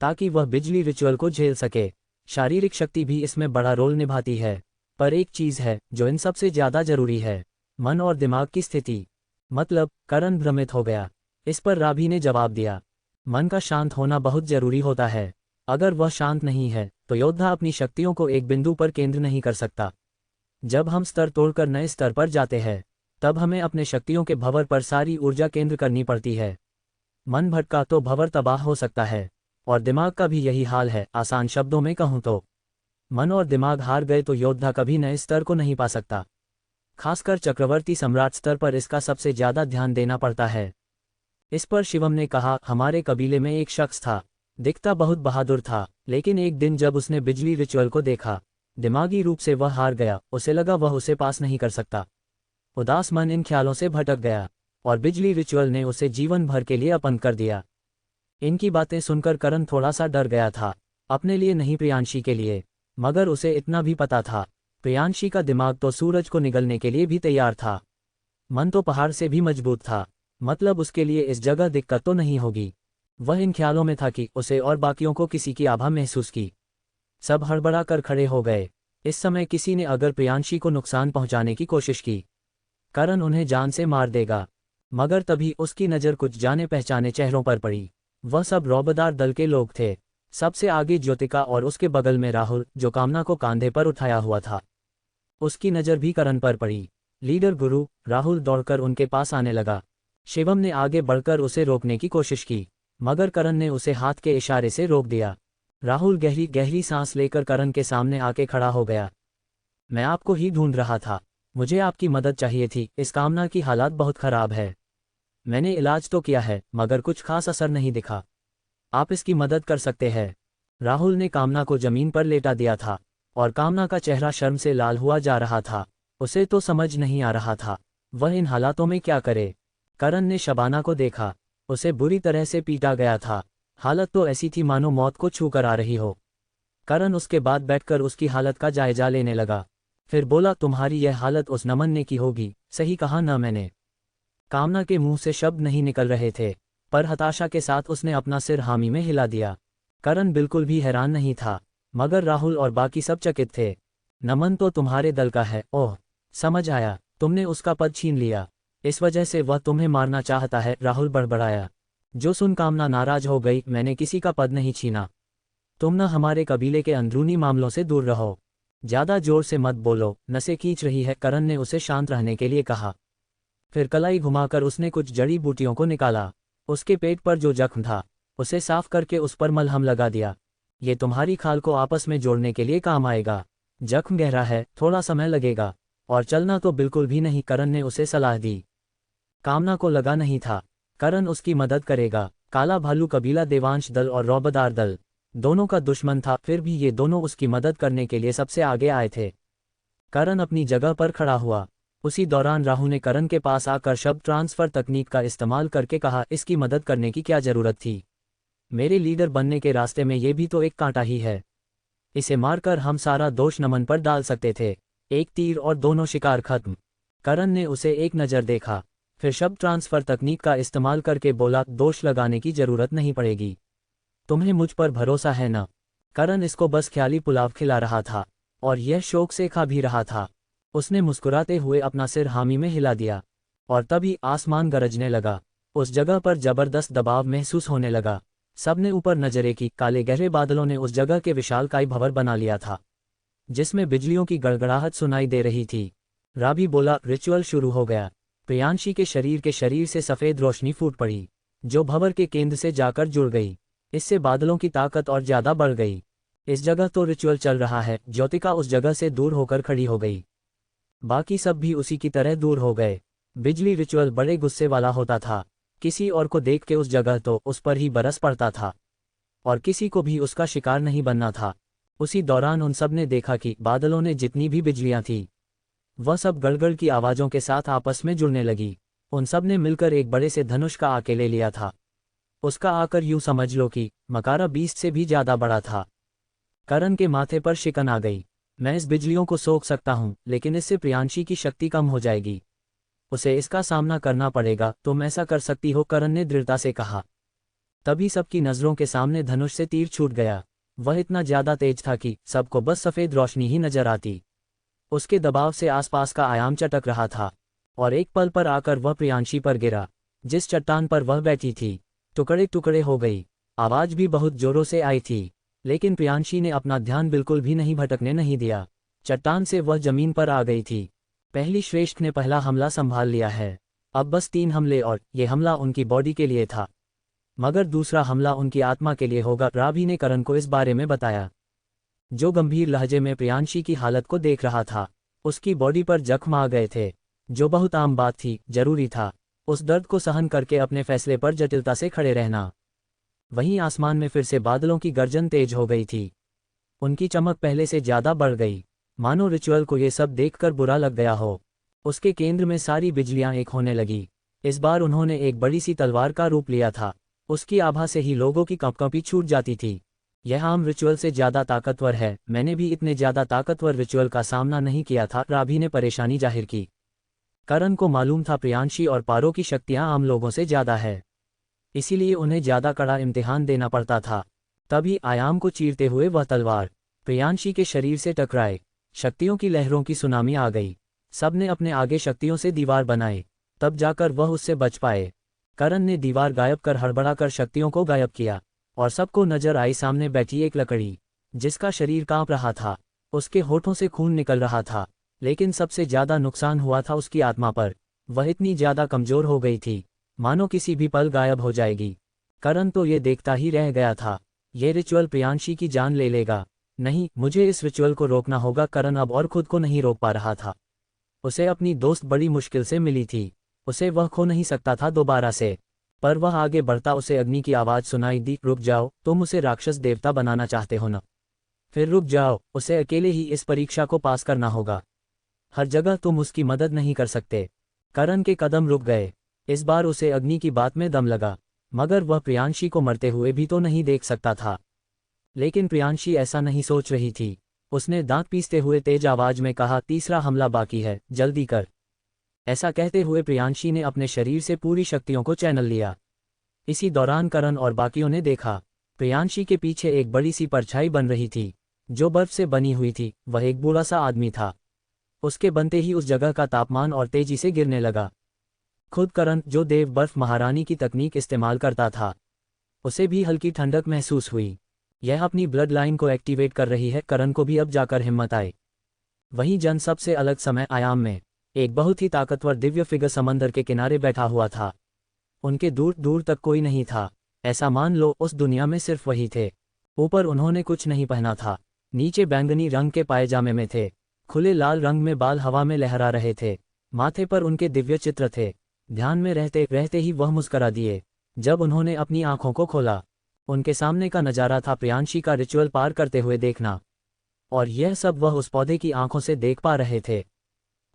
ताकि वह बिजली रिचुअल को झेल सके। शारीरिक शक्ति भी इसमें बड़ा रोल निभाती है, पर एक चीज़ है जो इन सबसे ज़्यादा जरूरी है, मन और दिमाग की स्थिति। मतलब? करण भ्रमित हो गया। इस पर राभी ने जवाब दिया, मन का शांत होना बहुत जरूरी होता है। अगर वह शांत नहीं है तो योद्धा अपनी शक्तियों को एक बिंदु पर केंद्र नहीं कर सकता। जब हम स्तर तोड़कर नए स्तर पर जाते हैं, तब हमें अपने शक्तियों के भंवर पर सारी ऊर्जा केंद्र करनी पड़ती है। मन भटका तो भंवर तबाह हो सकता है, और दिमाग का भी यही हाल है। आसान शब्दों में कहूँ तो मन और दिमाग हार गए तो योद्धा कभी नए स्तर को नहीं पा सकता। खासकर चक्रवर्ती सम्राट स्तर पर इसका सबसे ज्यादा ध्यान देना पड़ता है। इस पर शिवम ने कहा, हमारे कबीले में एक शख्स था, दिखता बहुत बहादुर था, लेकिन एक दिन जब उसने बिजली रिचुअल को देखा, दिमागी रूप से वह हार गया। उसे लगा वह उसे पास नहीं कर सकता। उदास मन इन ख्यालों से भटक गया, और बिजली रिचुअल ने उसे जीवन भर के लिए अपंग कर दिया। इनकी बातें सुनकर करण थोड़ा सा डर गया था, अपने लिए नहीं, प्रियांशी के लिए। मगर उसे इतना भी पता था, प्रियांशी का दिमाग तो सूरज को निगलने के लिए भी तैयार था। मन तो पहाड़ से भी मजबूत था, मतलब उसके लिए इस जगह दिक्कत तो नहीं होगी। वह इन ख्यालों में था कि उसे और बाकियों को किसी की आभा महसूस की। सब हड़बड़ा कर खड़े हो गए। इस समय किसी ने अगर प्रियांशी को नुकसान पहुंचाने की कोशिश की, करण उन्हें जान से मार देगा। मगर तभी उसकी नज़र कुछ जाने पहचाने चेहरों पर पड़ी। वह सब रौबदार दल के लोग थे। सबसे आगे ज्योतिका और उसके बगल में राहुल, जो कामना को कांधे पर उठाया हुआ था। उसकी नज़र भी करण पर पड़ी। लीडर गुरु, राहुल दौड़कर उनके पास आने लगा। शिवम ने आगे बढ़कर उसे रोकने की कोशिश की, मगर करण ने उसे हाथ के इशारे से रोक दिया। राहुल गहरी गहरी सांस लेकर करण के सामने आके खड़ा हो गया। मैं आपको ही ढूंढ रहा था, मुझे आपकी मदद चाहिए थी। इस कामना की हालात बहुत खराब है। मैंने इलाज तो किया है, मगर कुछ खास असर नहीं दिखा। आप इसकी मदद कर सकते हैं। राहुल ने कामना को जमीन पर लेटा दिया था, और कामना का चेहरा शर्म से लाल हुआ जा रहा था। उसे तो समझ नहीं आ रहा था वह इन हालातों में क्या करे। करण ने शबाना को देखा, उसे बुरी तरह से पीटा गया था। हालत तो ऐसी थी मानो मौत को छू कर आ रही हो। करण उसके बाद बैठकर उसकी हालत का जायजा लेने लगा, फिर बोला, तुम्हारी यह हालत उस नमन ने की होगी, सही कहा ना मैंने? कामना के मुंह से शब्द नहीं निकल रहे थे, पर हताशा के साथ उसने अपना सिर हामी में हिला दिया। करण बिल्कुल भी हैरान नहीं था, मगर राहुल और बाकी सब चकित थे। नमन तो तुम्हारे दल का है। ओह, समझ आया, तुमने उसका पद छीन लिया, इस वजह से वह तुम्हें मारना चाहता है, राहुल बड़बड़ाया। जो सुन कामना नाराज हो गई, मैंने किसी का पद नहीं छीना। तुम न हमारे कबीले के अंदरूनी मामलों से दूर रहो, ज्यादा जोर से मत बोलो, नसें खींच रही है। करण ने उसे शांत रहने के लिए कहा। फिर कलाई घुमाकर उसने कुछ जड़ी बूटियों को निकाला। उसके पेट पर जो जख्म था उसे साफ करके उस पर मलहम लगा दिया। ये तुम्हारी खाल को आपस में जोड़ने के लिए काम आएगा। जख्म गहरा है, थोड़ा समय लगेगा, और चलना तो बिल्कुल भी नहीं, करण ने उसे सलाह दी। कामना को लगा नहीं था करण उसकी मदद करेगा। काला भालू कबीला देवांश दल और रौबदार दल दोनों का दुश्मन था, फिर भी ये दोनों उसकी मदद करने के लिए सबसे आगे आए थे। करण अपनी जगह पर खड़ा हुआ। उसी दौरान राहु ने करण के पास आकर शब्द ट्रांसफर तकनीक का इस्तेमाल करके कहा, इसकी मदद करने की क्या जरूरत थी? मेरे लीडर बनने के रास्ते में ये भी तो एक कांटा ही है। इसे मारकर हम सारा दोष नमन पर डाल सकते थे। एक तीर और दोनों शिकार खत्म। करण ने उसे एक नज़र देखा, फिर शब्द ट्रांसफर तकनीक का इस्तेमाल करके बोला, दोष लगाने की जरूरत नहीं पड़ेगी। तुम्हें मुझ पर भरोसा है ना? करण इसको बस ख्याली पुलाव खिला रहा था और यह शौक से खा भी रहा था। उसने मुस्कुराते हुए अपना सिर हामी में हिला दिया और तभी आसमान गरजने लगा। उस जगह पर जबरदस्त दबाव महसूस होने लगा। सबने ऊपर नजरें की। काले गहरे बादलों ने उस जगह के विशालकाय भंवर बना लिया था, जिसमें बिजलियों की गड़गड़ाहट सुनाई दे रही थी। राभी बोला, रिचुअल शुरू हो गया। प्रियांशी के शरीर से सफ़ेद रोशनी फूट पड़ी, जो भंवर के केंद्र से जाकर जुड़ गई। इससे बादलों की ताकत और ज्यादा बढ़ गई। इस जगह तो रिचुअल चल रहा है। ज्योतिका उस जगह से दूर होकर खड़ी हो गई। बाकी सब भी उसी की तरह दूर हो गए। बिजली रिचुअल बड़े गुस्से वाला होता था। किसी और को देख के उस जगह तो उस पर ही बरस पड़ता था और किसी को भी उसका शिकार नहीं बनना था। उसी दौरान उन सब ने देखा कि बादलों ने जितनी भी बिजलियां थी वह सब गड़गड़ की आवाज़ों के साथ आपस में जुड़ने लगी। उन सब ने मिलकर एक बड़े से धनुष का आके ले लिया था। उसका आकर यूं समझ लो कि मकारा 20 से भी ज्यादा बड़ा था। करण के माथे पर शिकन आ गई। मैं इस बिजलियों को सोख सकता हूं, लेकिन इससे प्रियांशी की शक्ति कम हो जाएगी। उसे इसका सामना करना पड़ेगा। तुम ऐसा कर सकती हो, करण ने दृढ़ता से कहा। तभी सबकी नजरों के सामने धनुष से तीर छूट गया। वह इतना ज्यादा तेज था कि सबको बस सफेद रोशनी ही नजर आती। उसके दबाव से आसपास का आयाम चटक रहा था और एक पल पर आकर वह प्रियांशी पर गिरा, जिस चट्टान पर वह बैठी थी। टुकड़े टुकड़े हो गई। आवाज भी बहुत जोरों से आई थी, लेकिन प्रियांशी ने अपना ध्यान बिल्कुल भी नहीं भटकने नहीं दिया। चट्टान से वह जमीन पर आ गई थी। पहली श्रेष्ठ ने पहला हमला संभाल लिया है। अब बस 3 हमले और ये हमला उनकी बॉडी के लिए था, मगर दूसरा हमला उनकी आत्मा के लिए होगा। राभी ने करण को इस बारे में बताया, जो गंभीर लहजे में प्रियांशी की हालत को देख रहा था। उसकी बॉडी पर जख्म आ गए थे, जो बहुत आम बात थी। जरूरी था उस दर्द को सहन करके अपने फैसले पर जटिलता से खड़े रहना। वहीं आसमान में फिर से बादलों की गर्जन तेज हो गई थी। उनकी चमक पहले से ज्यादा बढ़ गई, मानो रिचुअल को ये सब देखकर बुरा लग गया हो। उसके केंद्र में सारी बिजलियां एक होने लगी। इस बार उन्होंने एक बड़ी सी तलवार का रूप लिया था। उसकी आभा से ही लोगों की कंपकंपी छूट जाती थी। यह आम रिचुअल से ज्यादा ताकतवर है। मैंने भी इतने ज्यादा ताकतवर रिचुअल का सामना नहीं किया था। राभी ने परेशानी जाहिर की। करण को मालूम था प्रियांशी और पारो की शक्तियां आम लोगों से ज्यादा है, इसीलिए उन्हें ज्यादा कड़ा इम्तिहान देना पड़ता था। तभी आयाम को चीरते हुए वह तलवार प्रियांशी के शरीर से टकराए। शक्तियों की लहरों की सुनामी आ गई। सबने अपने आगे शक्तियों से दीवार बनाए, तब जाकर वह उससे बच पाए। करण ने दीवार गायब कर हड़बड़ाकर शक्तियों को गायब किया और सबको नजर आई सामने बैठी एक लकड़ी, जिसका शरीर कांप रहा था। उसके होठों से खून निकल रहा था, लेकिन सबसे ज्यादा नुकसान हुआ था उसकी आत्मा पर। वह इतनी ज्यादा कमजोर हो गई थी, मानो किसी भी पल गायब हो जाएगी। करण तो ये देखता ही रह गया था। ये रिचुअल प्रियांशी की जान ले लेगा। नहीं, मुझे इस रिचुअल को रोकना होगा। करण अब और खुद को नहीं रोक पा रहा था। उसे अपनी दोस्त बड़ी मुश्किल से मिली थी। उसे वह खो नहीं सकता था दोबारा से। पर वह आगे बढ़ता उसे अग्नि की आवाज सुनाई दी, रुक जाओ, तुम उसे राक्षस देवता बनाना चाहते हो न? फिर रुक जाओ, उसे अकेले ही इस परीक्षा को पास करना होगा। हर जगह तुम उसकी मदद नहीं कर सकते। करण के कदम रुक गए। इस बार उसे अग्नि की बात में दम लगा, मगर वह प्रियांशी को मरते हुए भी तो नहीं देख सकता था। लेकिन प्रियांशी ऐसा नहीं सोच रही थी। उसने दांत पीसते हुए तेज आवाज में कहा, तीसरा हमला बाकी है, जल्दी कर। ऐसा कहते हुए प्रियांशी ने अपने शरीर से पूरी शक्तियों को चैनल लिया। इसी दौरान करण और बाकियों ने देखा, प्रियांशी के पीछे एक बड़ी सी परछाई बन रही थी, जो बर्फ से बनी हुई थी। वह एक बूढ़ा सा आदमी था। उसके बनते ही उस जगह का तापमान और तेजी से गिरने लगा। खुद करण, जो देव बर्फ महारानी की तकनीक इस्तेमाल करता था, उसे भी हल्की ठंडक महसूस हुई। यह अपनी ब्लड लाइन को एक्टिवेट कर रही है। करण को भी अब जाकर हिम्मत आई। वहीं जन सबसे अलग समय आयाम में एक बहुत ही ताकतवर दिव्य फिगर समंदर के किनारे बैठा हुआ था। उनके दूर दूर तक कोई नहीं था, ऐसा मान लो उस दुनिया में सिर्फ वही थे। ऊपर उन्होंने कुछ नहीं पहना था, नीचे बैंगनी रंग के पायजामे में थे, खुले लाल रंग में बाल हवा में लहरा रहे थे, माथे पर उनके दिव्य चित्र थे। ध्यान में रहते रहते ही वह मुस्करा दिए। जब उन्होंने अपनी आंखों को खोला, उनके सामने का नज़ारा था प्रियांशी का रिचुअल पार करते हुए देखना। और यह सब वह उस पौधे की आंखों से देख पा रहे थे।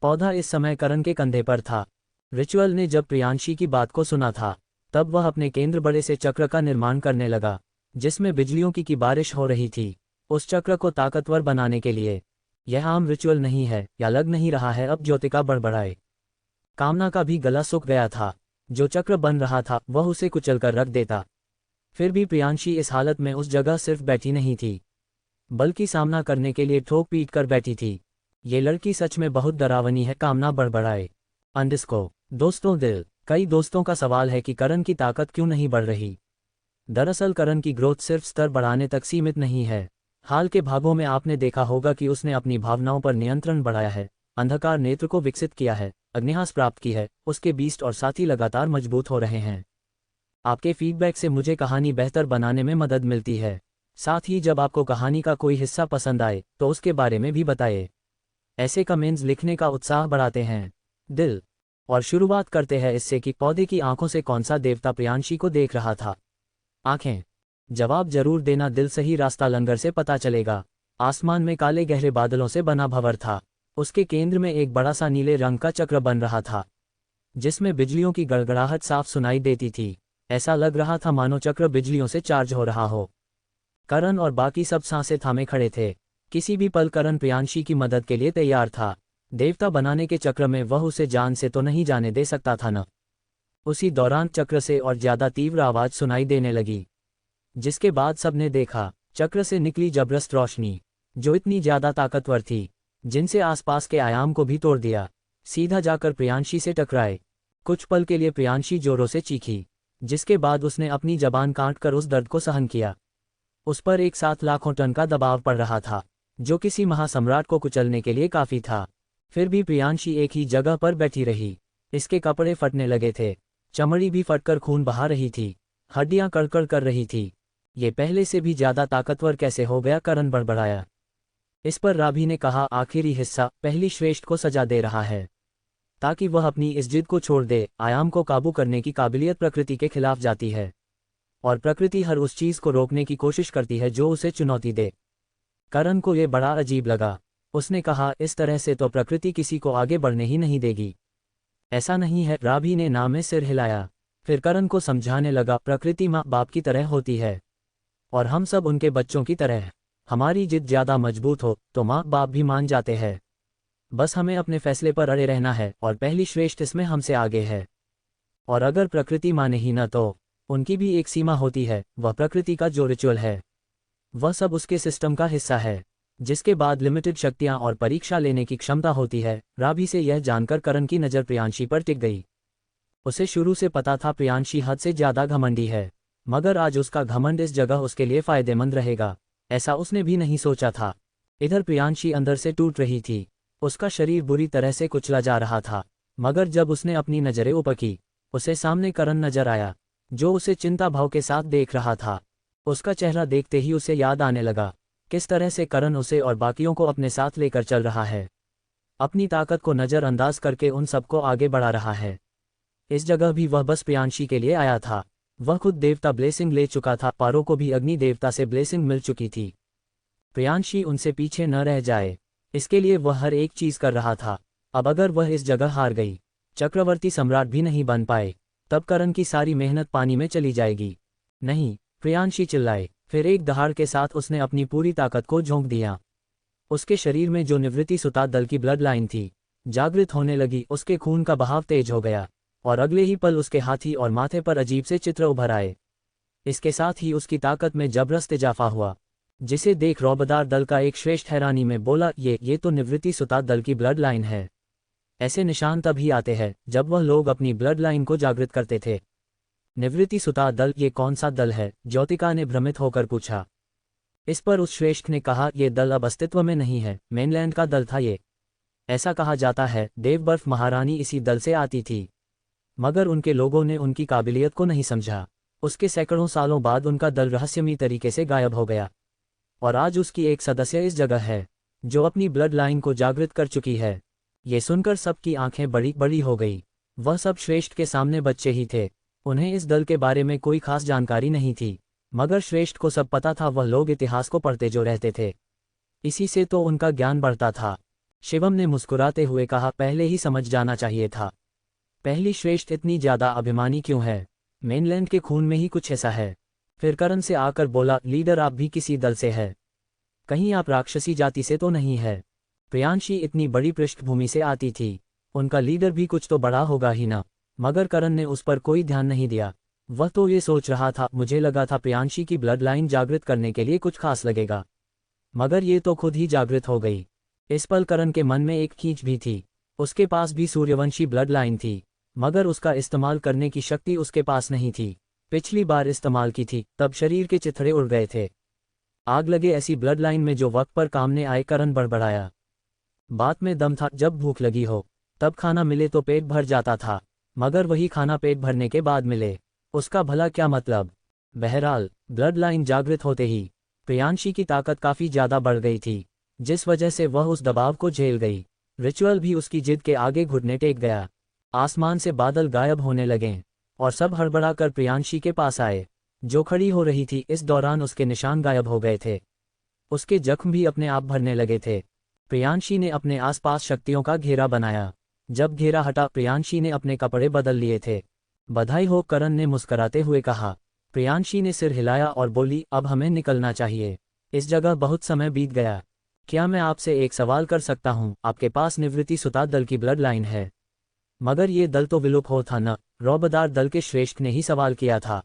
पौधा इस समय करण के कंधे पर था। रिचुअल ने जब प्रियांशी की बात को सुना था, तब वह अपने केंद्र बड़े से चक्र का निर्माण करने लगा, जिसमें बिजलियों की बारिश हो रही थी। उस चक्र को ताकतवर बनाने के लिए यह आम रिचुअल नहीं है, या लग नहीं रहा है अब ज्योतिका बड़बड़ाए। कामना का भी गला सूख गया था। जो चक्र बन रहा था वह उसे कुचलकर रख देता। फिर भी प्रियांशी इस हालत में उस जगह सिर्फ बैठी नहीं थी, बल्कि सामना करने के लिए ठोक पीट कर बैठी थी। ये लड़की सच में बहुत डरावनी है, कामना बड़बड़ाए। अंडरस्को दोस्तों दिल, कई दोस्तों का सवाल है कि करण की ताकत क्यों नहीं बढ़ रही। दरअसल करण की ग्रोथ सिर्फ स्तर बढ़ाने तक सीमित नहीं है। हाल के भागों में आपने देखा होगा कि उसने अपनी भावनाओं पर नियंत्रण बढ़ाया है, अंधकार नेत्र को विकसित किया है, अग्निहास प्राप्त की है, उसके बीस्ट और साथी लगातार मजबूत हो रहे हैं। आपके फीडबैक से मुझे कहानी बेहतर बनाने में मदद मिलती है। साथ ही जब आपको कहानी का कोई हिस्सा पसंद आए तो उसके बारे में भी बताइए। ऐसे कमेंट्स लिखने का उत्साह बढ़ाते हैं। दिल, और शुरुआत करते हैं इससे कि पौधे की आंखों से कौन सा देवता प्रियांशी को देख रहा था। आंखें, जवाब जरूर देना दिल, सही रास्ता लंगर से पता चलेगा। आसमान में काले गहरे बादलों से बना भंवर था। उसके केंद्र में एक बड़ा सा नीले रंग का चक्र बन रहा था, जिसमें बिजलियों की गड़गड़ाहट साफ सुनाई देती थी। ऐसा लग रहा था मानो चक्र बिजलियों से चार्ज हो रहा हो। करण और बाकी सब सांसें थामे खड़े थे। किसी भी पल करण प्रियांशी की मदद के लिए तैयार था। देवता बनाने के चक्र में वह उसे जान से तो नहीं जाने दे सकता था न। उसी दौरान चक्र से और ज्यादा तीव्र आवाज सुनाई देने लगी, जिसके बाद सबने देखा चक्र से निकली जबरदस्त रोशनी, जो इतनी ज्यादा ताकतवर थी, जिनसे आसपास के आयाम को भी तोड़ दिया, सीधा जाकर प्रियांशी से टकराए। कुछ पल के लिए प्रियांशी जोरों से चीखी, जिसके बाद उसने अपनी जबान काटकर उस दर्द को सहन किया। उस पर एक साथ लाखों टन का दबाव पड़ रहा था, जो किसी महासम्राट को कुचलने के लिए काफी था। फिर भी प्रियांशी एक ही जगह पर बैठी रही। इसके कपड़े फटने लगे थे, चमड़ी भी फटकर खून बहा रही थी, हड्डियां कड़कड़ कर रही थी। ये पहले से भी ज्यादा ताकतवर कैसे हो गया, करण बड़बड़ाया। इस पर राभी ने कहा, आखिरी हिस्सा पहली श्रेष्ठ को सजा दे रहा है, ताकि वह अपनी इस जिद को छोड़ दे। आयाम को काबू करने की काबिलियत प्रकृति के खिलाफ जाती है, और प्रकृति हर उस चीज को रोकने की कोशिश करती है जो उसे चुनौती दे। करण को यह बड़ा अजीब लगा। उसने कहा, इस तरह से तो प्रकृति किसी को आगे बढ़ने ही नहीं देगी। ऐसा नहीं है, राभी ने ना में सिर हिलाया। फिर करण को समझाने लगा, प्रकृति माँ बाप की तरह होती है, और हम सब उनके बच्चों की तरह। हमारी जिद ज्यादा मजबूत हो तो माँ बाप भी मान जाते हैं। बस हमें अपने फैसले पर अड़े रहना है, और पहली श्रेष्ठ इसमें हमसे आगे है। और अगर प्रकृति माने ही न तो उनकी भी एक सीमा होती है, वह प्रकृति का जो रिचुअल है, वह सब उसके सिस्टम का हिस्सा है, जिसके बाद लिमिटेड शक्तियां और परीक्षा लेने की क्षमता होती है। राभी से यह जानकर करण की नज़र प्रियांशी पर टिक गई। उसे शुरू से पता था प्रियांशी हद से ज्यादा घमंडी है, मगर आज उसका घमंड इस जगह उसके लिए फायदेमंद रहेगा, ऐसा उसने भी नहीं सोचा था। इधर प्रियांशी अंदर से टूट रही थी। उसका शरीर बुरी तरह से कुचला जा रहा था, मगर जब उसने अपनी नजरें ऊपर की, उसे सामने करण नजर आया, जो उसे चिंता भाव के साथ देख रहा था। उसका चेहरा देखते ही उसे याद आने लगा किस तरह से करण उसे और बाकियों को अपने साथ लेकर चल रहा है, अपनी ताकत को नज़रअंदाज करके उन सबको आगे बढ़ा रहा है। इस जगह भी वह बस प्रियांशी के लिए आया था। वह खुद देवता ब्लेसिंग ले चुका था, पारो को भी अग्नि देवता से ब्लेसिंग मिल चुकी थी। प्रियांशी उनसे पीछे न रह जाए, इसके लिए वह हर एक चीज कर रहा था। अब अगर वह इस जगह हार गई, चक्रवर्ती सम्राट भी नहीं बन पाए, तब करण की सारी मेहनत पानी में चली जाएगी। नहीं, प्रियांशी चिल्लाए। फिर एक दहाड़ के साथ उसने अपनी पूरी ताकत को झोंक दिया। उसके शरीर में जो निवृत्ति सुता दल की ब्लड लाइन थी, जागृत होने लगी। उसके खून का बहाव तेज हो गया, और अगले ही पल उसके हाथी और माथे पर अजीब से चित्र उभर आए। इसके साथ ही उसकी ताकत में जबरदस्त इजाफा हुआ, जिसे देख रौबदार दल का एक श्रेष्ठ हैरानी में बोला, ये तो निवृत्ति सुता दल की ब्लड लाइन है। ऐसे निशान तभी आते हैं जब वह लोग अपनी ब्लड लाइन को जागृत करते थे। निवृत्ति सुता दल, ये कौन सा दल है? ज्योतिका ने भ्रमित होकर पूछा। इस पर उस श्रेष्ठ ने कहा, यह दल अब अस्तित्व में नहीं है, मेनलैंड का दल था ये। ऐसा कहा जाता है देवबर्फ महारानी इसी दल से आती थी, मगर उनके लोगों ने उनकी काबिलियत को नहीं समझा। उसके सैकड़ों सालों बाद उनका दल रहस्यमयी तरीके से गायब हो गया, और आज उसकी एक सदस्य इस जगह है जो अपनी ब्लड लाइन को जागृत कर चुकी है। ये सुनकर सबकी आंखें बड़ी बड़ी हो गई। वह सब श्रेष्ठ के सामने बच्चे ही थे। उन्हें इस दल के बारे में कोई खास जानकारी नहीं थी, मगर श्रेष्ठ को सब पता था। वह लोग इतिहास को पढ़ते जो रहते थे, इसी से तो उनका ज्ञान बढ़ता था। शिवम ने मुस्कुराते हुए कहा, पहले ही समझ जाना चाहिए था। पहली श्रेष्ठ इतनी ज्यादा अभिमानी क्यों है? मेनलैंड के खून में ही कुछ ऐसा है। फिर करण से आकर बोला, लीडर आप भी किसी दल से है? कहीं आप राक्षसी जाति से तो नहीं है? प्रियांशी इतनी बड़ी पृष्ठभूमि से आती थी, उनका लीडर भी कुछ तो बड़ा होगा ही ना। मगर करण ने उस पर कोई ध्यान नहीं दिया। वह तो ये सोच रहा था, मुझे लगा था प्रियांशी की ब्लड लाइन जागृत करने के लिए कुछ खास लगेगा, मगर ये तो खुद ही जागृत हो गई। इस पल करण के मन में एक खींच भी थी। उसके पास भी सूर्यवंशी ब्लड लाइन थी, मगर उसका इस्तेमाल करने की शक्ति उसके पास नहीं थी। पिछली बार इस्तेमाल की थी तब शरीर के चिथड़े उड़ गए थे। आग लगे ऐसी ब्लड लाइन में जो वक्त पर काम ने आए। करण बड़बड़ाया, बात में दम था। जब भूख लगी हो तब खाना मिले तो पेट भर जाता था, मगर वही खाना पेट भरने के बाद मिले, उसका भला क्या मतलब? बहरहाल ब्लड लाइन जागृत होते ही प्रियांशी की ताकत काफी ज्यादा बढ़ गई थी, जिस वजह से वह उस दबाव को झेल गई। रिचुअल भी उसकी जिद के आगे घुटने टेक गया। आसमान से बादल गायब होने लगे और सब हड़बड़ाकर प्रियांशी के पास आए, जो खड़ी हो रही थी। इस दौरान उसके निशान गायब हो गए थे, उसके जख्म भी अपने आप भरने लगे थे। प्रियांशी ने अपने आसपास शक्तियों का घेरा बनाया। जब घेरा हटा, प्रियांशी ने अपने कपड़े बदल लिए थे। बधाई हो, करण ने मुस्कुराते हुए कहा। प्रियांशी ने सिर हिलाया और बोली, अब हमें निकलना चाहिए, इस जगह बहुत समय बीत गया। क्या मैं आपसे एक सवाल कर सकता हूँ? आपके पास निवृत्ति सुता दल की ब्लड लाइन है, मगर ये दल तो विलुप्त हो था न? रौबदार दल के श्रेष्ठ ने ही सवाल किया था।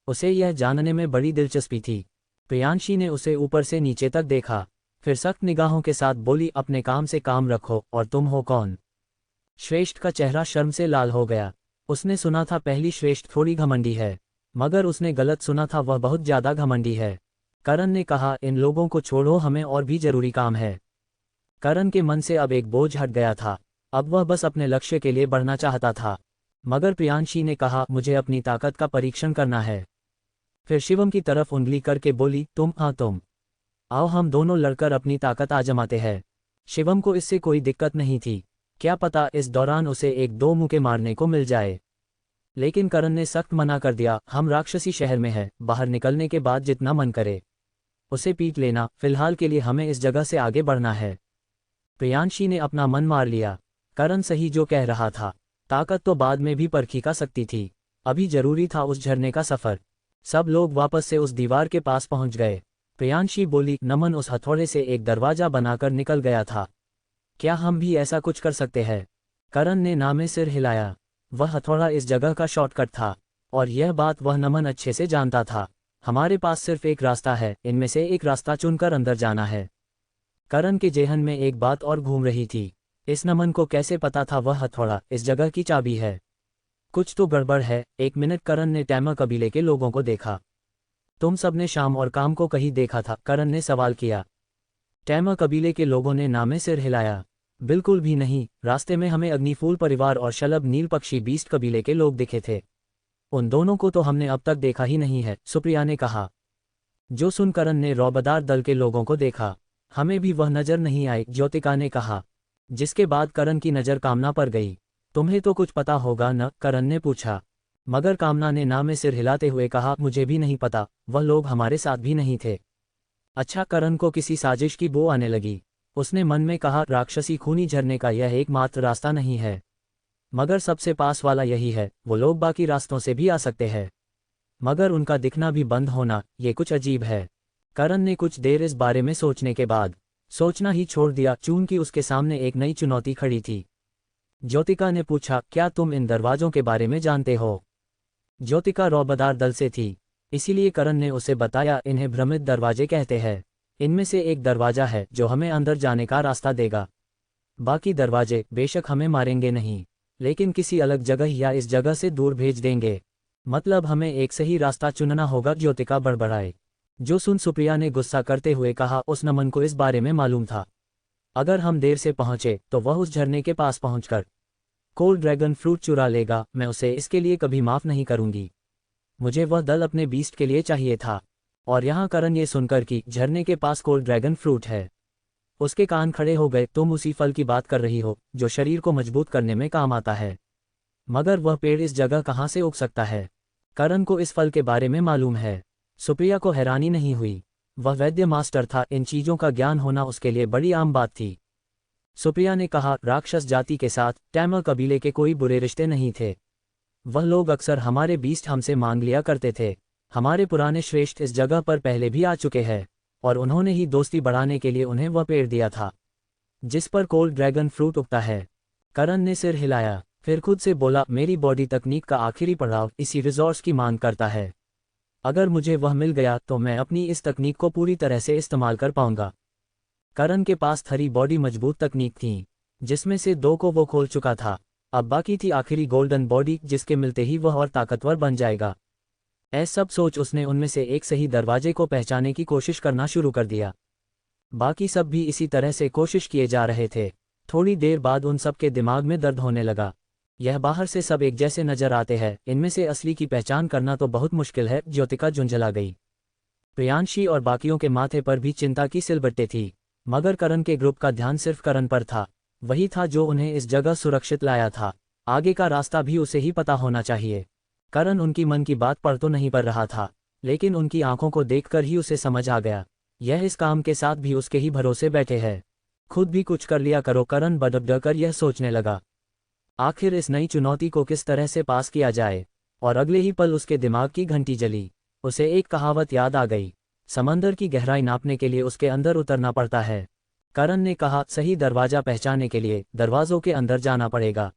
उसे यह जानने में बड़ी दिलचस्पी थी। प्रियांशी ने उसे ऊपर से नीचे तक देखा, फिर सख्त निगाहों के साथ बोली, अपने काम से काम रखो। और तुम हो कौन? श्रेष्ठ का चेहरा शर्म से लाल हो गया। उसने सुना था पहली श्रेष्ठ थोड़ी घमंडी है, मगर उसने गलत सुना था, वह बहुत ज्यादा घमंडी है। करण ने कहा, इन लोगों को छोड़ो, हमें और भी जरूरी काम है। करण के मन से अब एक बोझ हट गया था। अब वह बस अपने लक्ष्य के लिए बढ़ना चाहता था। मगर प्रियांशी ने कहा, मुझे अपनी ताकत का परीक्षण करना है। फिर शिवम की तरफ उंगली करके बोली, तुम? हाँ तुम। आओ हम दोनों लड़कर अपनी ताकत आजमाते हैं। शिवम को इससे कोई दिक्कत नहीं थी, क्या पता इस दौरान उसे एक दो मुक्के मारने को मिल जाए। लेकिन करण ने सख्त मना कर दिया, हम राक्षसी शहर में हैं, बाहर निकलने के बाद जितना मन करे उसे पीट लेना, फिलहाल के लिए हमें इस जगह से आगे बढ़ना है। प्रियांशी ने अपना मन मार लिया। करण सही जो कह रहा था, ताकत तो बाद में भी परखी जा सकती थी, अभी जरूरी था उस झरने का सफर। सब लोग वापस से उस दीवार के पास पहुंच गए। प्रियांशी बोली, नमन उस हथौड़े से एक दरवाजा बनाकर निकल गया था, क्या हम भी ऐसा कुछ कर सकते हैं? करण ने ना में सिर हिलाया। वह हथौड़ा इस जगह का शॉर्टकट था, और यह बात वह नमन अच्छे से जानता था। हमारे पास सिर्फ एक रास्ता है, इनमें से एक रास्ता चुनकर अंदर जाना है। करण के जेहन में एक बात और घूम रही थी, इस नमन को कैसे पता था वह हथौड़ा इस जगह की चाबी है? कुछ तो गड़बड़ है। एक मिनट, करण ने टैमा कबीले के लोगों को देखा। तुम सबने शाम और काम को कहीं देखा था? करण ने सवाल किया। टैमा कबीले के लोगों ने ना में सिर हिलाया। बिल्कुल भी नहीं, रास्ते में हमें अग्निफूल परिवार और शलभ नील पक्षी बीस्ट कबीले के लोग दिखे थे। उन दोनों को तो हमने अब तक देखा ही नहीं है, सुप्रिया ने कहा। जो सुन करण ने रौबदार दल के लोगों को देखा। हमें भी वह नजर नहीं आई, ज्योतिका ने कहा, जिसके बाद करण की नजर कामना पर गई। तुम्हें तो कुछ पता होगा न? करण ने पूछा। मगर कामना ने ना में सिर हिलाते हुए कहा, मुझे भी नहीं पता, वह लोग हमारे साथ भी नहीं थे। अच्छा, करण को किसी साजिश की बो आने लगी। उसने मन में कहा, राक्षसी खूनी झरने का यह एकमात्र रास्ता नहीं है, मगर सबसे पास वाला यही है। वो लोग बाकी रास्तों से भी आ सकते हैं, मगर उनका दिखना भी बंद होना, ये कुछ अजीब है। करण ने कुछ देर इस बारे में सोचने के बाद सोचना ही छोड़ दिया, चूंकि उसके सामने एक नई चुनौती खड़ी थी। ज्योतिका ने पूछा, क्या तुम इन दरवाजों के बारे में जानते हो? ज्योतिका रौबदार दल से थी, इसीलिए करण ने उसे बताया, इन्हें भ्रमित दरवाजे कहते हैं। इनमें से एक दरवाजा है जो हमें अंदर जाने का रास्ता देगा। बाकी दरवाजे बेशक हमें मारेंगे नहीं, लेकिन किसी अलग जगह या इस जगह से दूर भेज देंगे। मतलब हमें एक सही रास्ता चुनना होगा, ज्योतिका बड़बड़ाए। जो सुन सुप्रिया ने गुस्सा करते हुए कहा, उस नमन को इस बारे में मालूम था। अगर हम देर से पहुंचे तो वह उस झरने के पास पहुंचकर कोल्ड ड्रैगन फ्रूट चुरा लेगा। मैं उसे इसके लिए कभी माफ नहीं करूंगी। मुझे वह दल अपने बीस्ट के लिए चाहिए था। और यहाँ करण ये सुनकर कि झरने के पास कोल्ड ड्रैगन फ्रूट है, उसके कान खड़े हो गए। तुम उसी फल की बात कर रही हो जो शरीर को मजबूत करने में काम आता है, मगर वह पेड़ इस जगह कहाँ से उग सकता है? करण को इस फल के बारे में मालूम है। सुप्रिया को हैरानी नहीं हुई। वह वैद्य मास्टर था, इन चीजों का ज्ञान होना उसके लिए बड़ी आम बात थी। सुप्रिया ने कहा, राक्षस जाति के साथ टैमर कबीले के कोई बुरे रिश्ते नहीं थे। वह लोग अक्सर हमारे बीस्ट हमसे मांग लिया करते थे। हमारे पुराने श्रेष्ठ इस जगह पर पहले भी आ चुके हैं, और उन्होंने ही दोस्ती बढ़ाने के लिए उन्हें वह पेड़ दिया था जिस पर कोल्ड ड्रैगन फ्रूट उगता है। करण ने सिर हिलाया, फिर खुद से बोला, मेरी बॉडी तकनीक का आखिरी पड़ाव इसी रिजोर्स की मांग करता है। अगर मुझे वह मिल गया तो मैं अपनी इस तकनीक को पूरी तरह से इस्तेमाल कर पाऊंगा। करण के पास थरी बॉडी मजबूत तकनीक थी, जिसमें से 2 को वो खोल चुका था। अब बाकी थी आखिरी गोल्डन बॉडी, जिसके मिलते ही वह और ताकतवर बन जाएगा। ऐसा सब सोच उसने उनमें से एक सही दरवाजे को पहचानने की कोशिश करना शुरू कर दिया। बाकी सब भी इसी तरह से कोशिश किए जा रहे थे। थोड़ी देर बाद उन सब के दिमाग में दर्द होने लगा। यह बाहर से सब एक जैसे नजर आते हैं, इनमें से असली की पहचान करना तो बहुत मुश्किल है। ज्योतिका झुंझला गई। प्रियांशी और बाकियों के माथे पर भी चिंता की सिलबट्टे थी, मगर करण के ग्रुप का ध्यान सिर्फ करण पर था। वही था जो उन्हें इस जगह सुरक्षित लाया था। आगे का रास्ता भी उसे ही पता होना चाहिए। करण उनकी मन की बात पढ़ तो नहीं पड़ रहा था, लेकिन उनकी आंखों को देखकर ही उसे समझ आ गया, यह इस काम के साथ भी उसके ही भरोसे बैठे हैं। खुद भी कुछ कर लिया करो। करण बदब कर यह सोचने लगा, आखिर इस नई चुनौती को किस तरह से पास किया जाए। और अगले ही पल उसके दिमाग की घंटी जली। उसे एक कहावत याद आ गई, समंदर की गहराई नापने के लिए उसके अंदर उतरना पड़ता है। करण ने कहा, सही दरवाजा पहचानने के लिए दरवाजों के अंदर जाना पड़ेगा।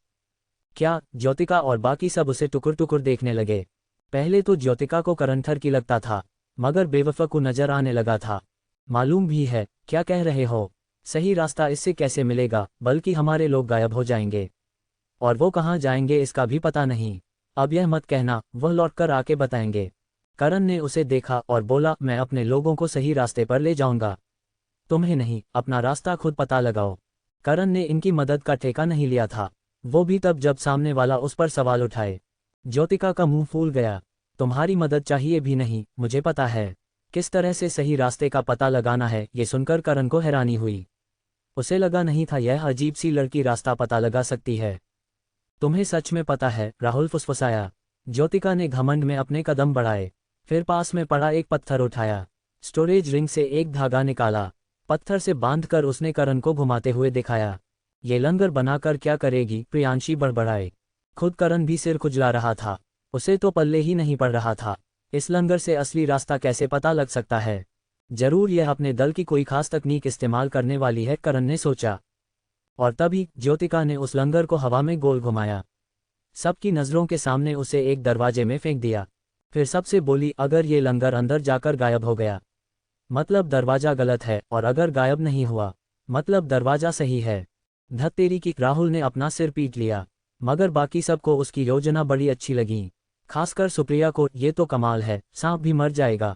क्या? ज्योतिका और बाकी सब उसे टुकुर टुकुर देखने लगे। पहले तो ज्योतिका को करण ठर की लगता था, मगर बेवफा को नजर आने लगा था। मालूम भी है, क्या कह रहे हो? सही रास्ता इससे कैसे मिलेगा? बल्कि हमारे लोग गायब हो जाएंगे, और वो कहाँ जाएंगे इसका भी पता नहीं। अब यह मत कहना, वह लौटकर आके बताएंगे। करण ने उसे देखा और बोला, मैं अपने लोगों को सही रास्ते पर ले जाऊंगा, तुम्हें नहीं। अपना रास्ता खुद पता लगाओ। करण ने इनकी मदद का ठेका नहीं लिया था, वो भी तब जब सामने वाला उस पर सवाल उठाए। ज्योतिका का मुंह फूल गया। तुम्हारी मदद चाहिए भी नहीं, मुझे पता है किस तरह से सही रास्ते का पता लगाना है। ये सुनकर करण को हैरानी हुई। उसे लगा नहीं था यह अजीब सी लड़की रास्ता पता लगा सकती है। तुम्हें सच में पता है? राहुल फुसफुसाया। ज्योतिका ने घमंड में अपने कदम बढ़ाए, फिर पास में पड़ा एक पत्थर उठाया, स्टोरेज रिंग से एक धागा निकाला, पत्थर से बांधकर उसने करण को घुमाते हुए दिखाया। ये लंगर बनाकर क्या करेगी? प्रियांशी बड़बड़ाए। खुद करण भी सिर खुजला रहा था, उसे तो पल्ले ही नहीं पड़ रहा था। इस लंगर से असली रास्ता कैसे पता लग सकता है? जरूर यह अपने दल की कोई खास तकनीक इस्तेमाल करने वाली है, करण ने सोचा। और तभी ज्योतिका ने उस लंगर को हवा में गोल घुमाया, सबकी नजरों के सामने उसे एक दरवाजे में फेंक दिया। फिर सबसे बोली, अगर ये लंगर अंदर जाकर गायब हो गया मतलब दरवाजा गलत है, और अगर गायब नहीं हुआ मतलब दरवाजा सही है। धत तेरी की! राहुल ने अपना सिर पीट लिया, मगर बाकी सबको उसकी योजना बड़ी अच्छी लगी, खासकर सुप्रिया को। ये तो कमाल है, सांप भी मर जाएगा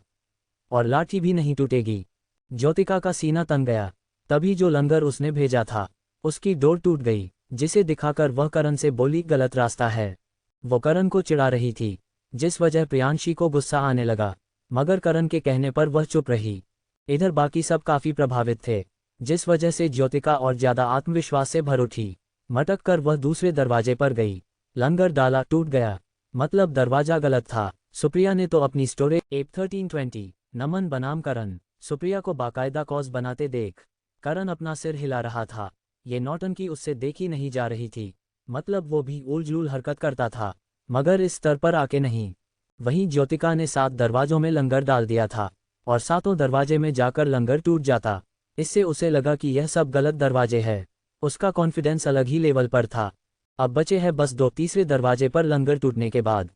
और लाठी भी नहीं टूटेगी। ज्योतिका का सीना तन गया। तभी जो लंगर उसने भेजा था उसकी डोर टूट गई, जिसे दिखाकर वह करण से बोली, गलत रास्ता है। वो करण को चिढ़ा रही थी, जिस वजह प्रियांशी को गुस्सा आने लगा, मगर करण के कहने पर वह चुप रही। इधर बाकी सब काफी प्रभावित थे, जिस वजह से ज्योतिका और ज्यादा आत्मविश्वास से भर उठी। मटक कर वह दूसरे दरवाजे पर गई। लंगर डाला, टूट गया, मतलब दरवाजा गलत था। सुप्रिया ने तो अपनी स्टोरेज एप 1320 नमन बनाम करण। सुप्रिया को बाकायदा कॉज बनाते देख करण अपना सिर हिला रहा था। ये नौटंकी उससे देखी नहीं जा रही थी, मतलब वो भी उलझुल हरकत करता था, मगर इस स्तर पर आके नहीं। वहीं ज्योतिका ने 7 दरवाजों में लंगर डाल दिया था, और 7 दरवाजे में जाकर लंगर टूट जाता। इससे उसे लगा कि यह सब गलत दरवाजे हैं। उसका कॉन्फिडेंस अलग ही लेवल पर था। अब बचे हैं बस 2 तीसरे दरवाजे पर लंगर टूटने के बाद,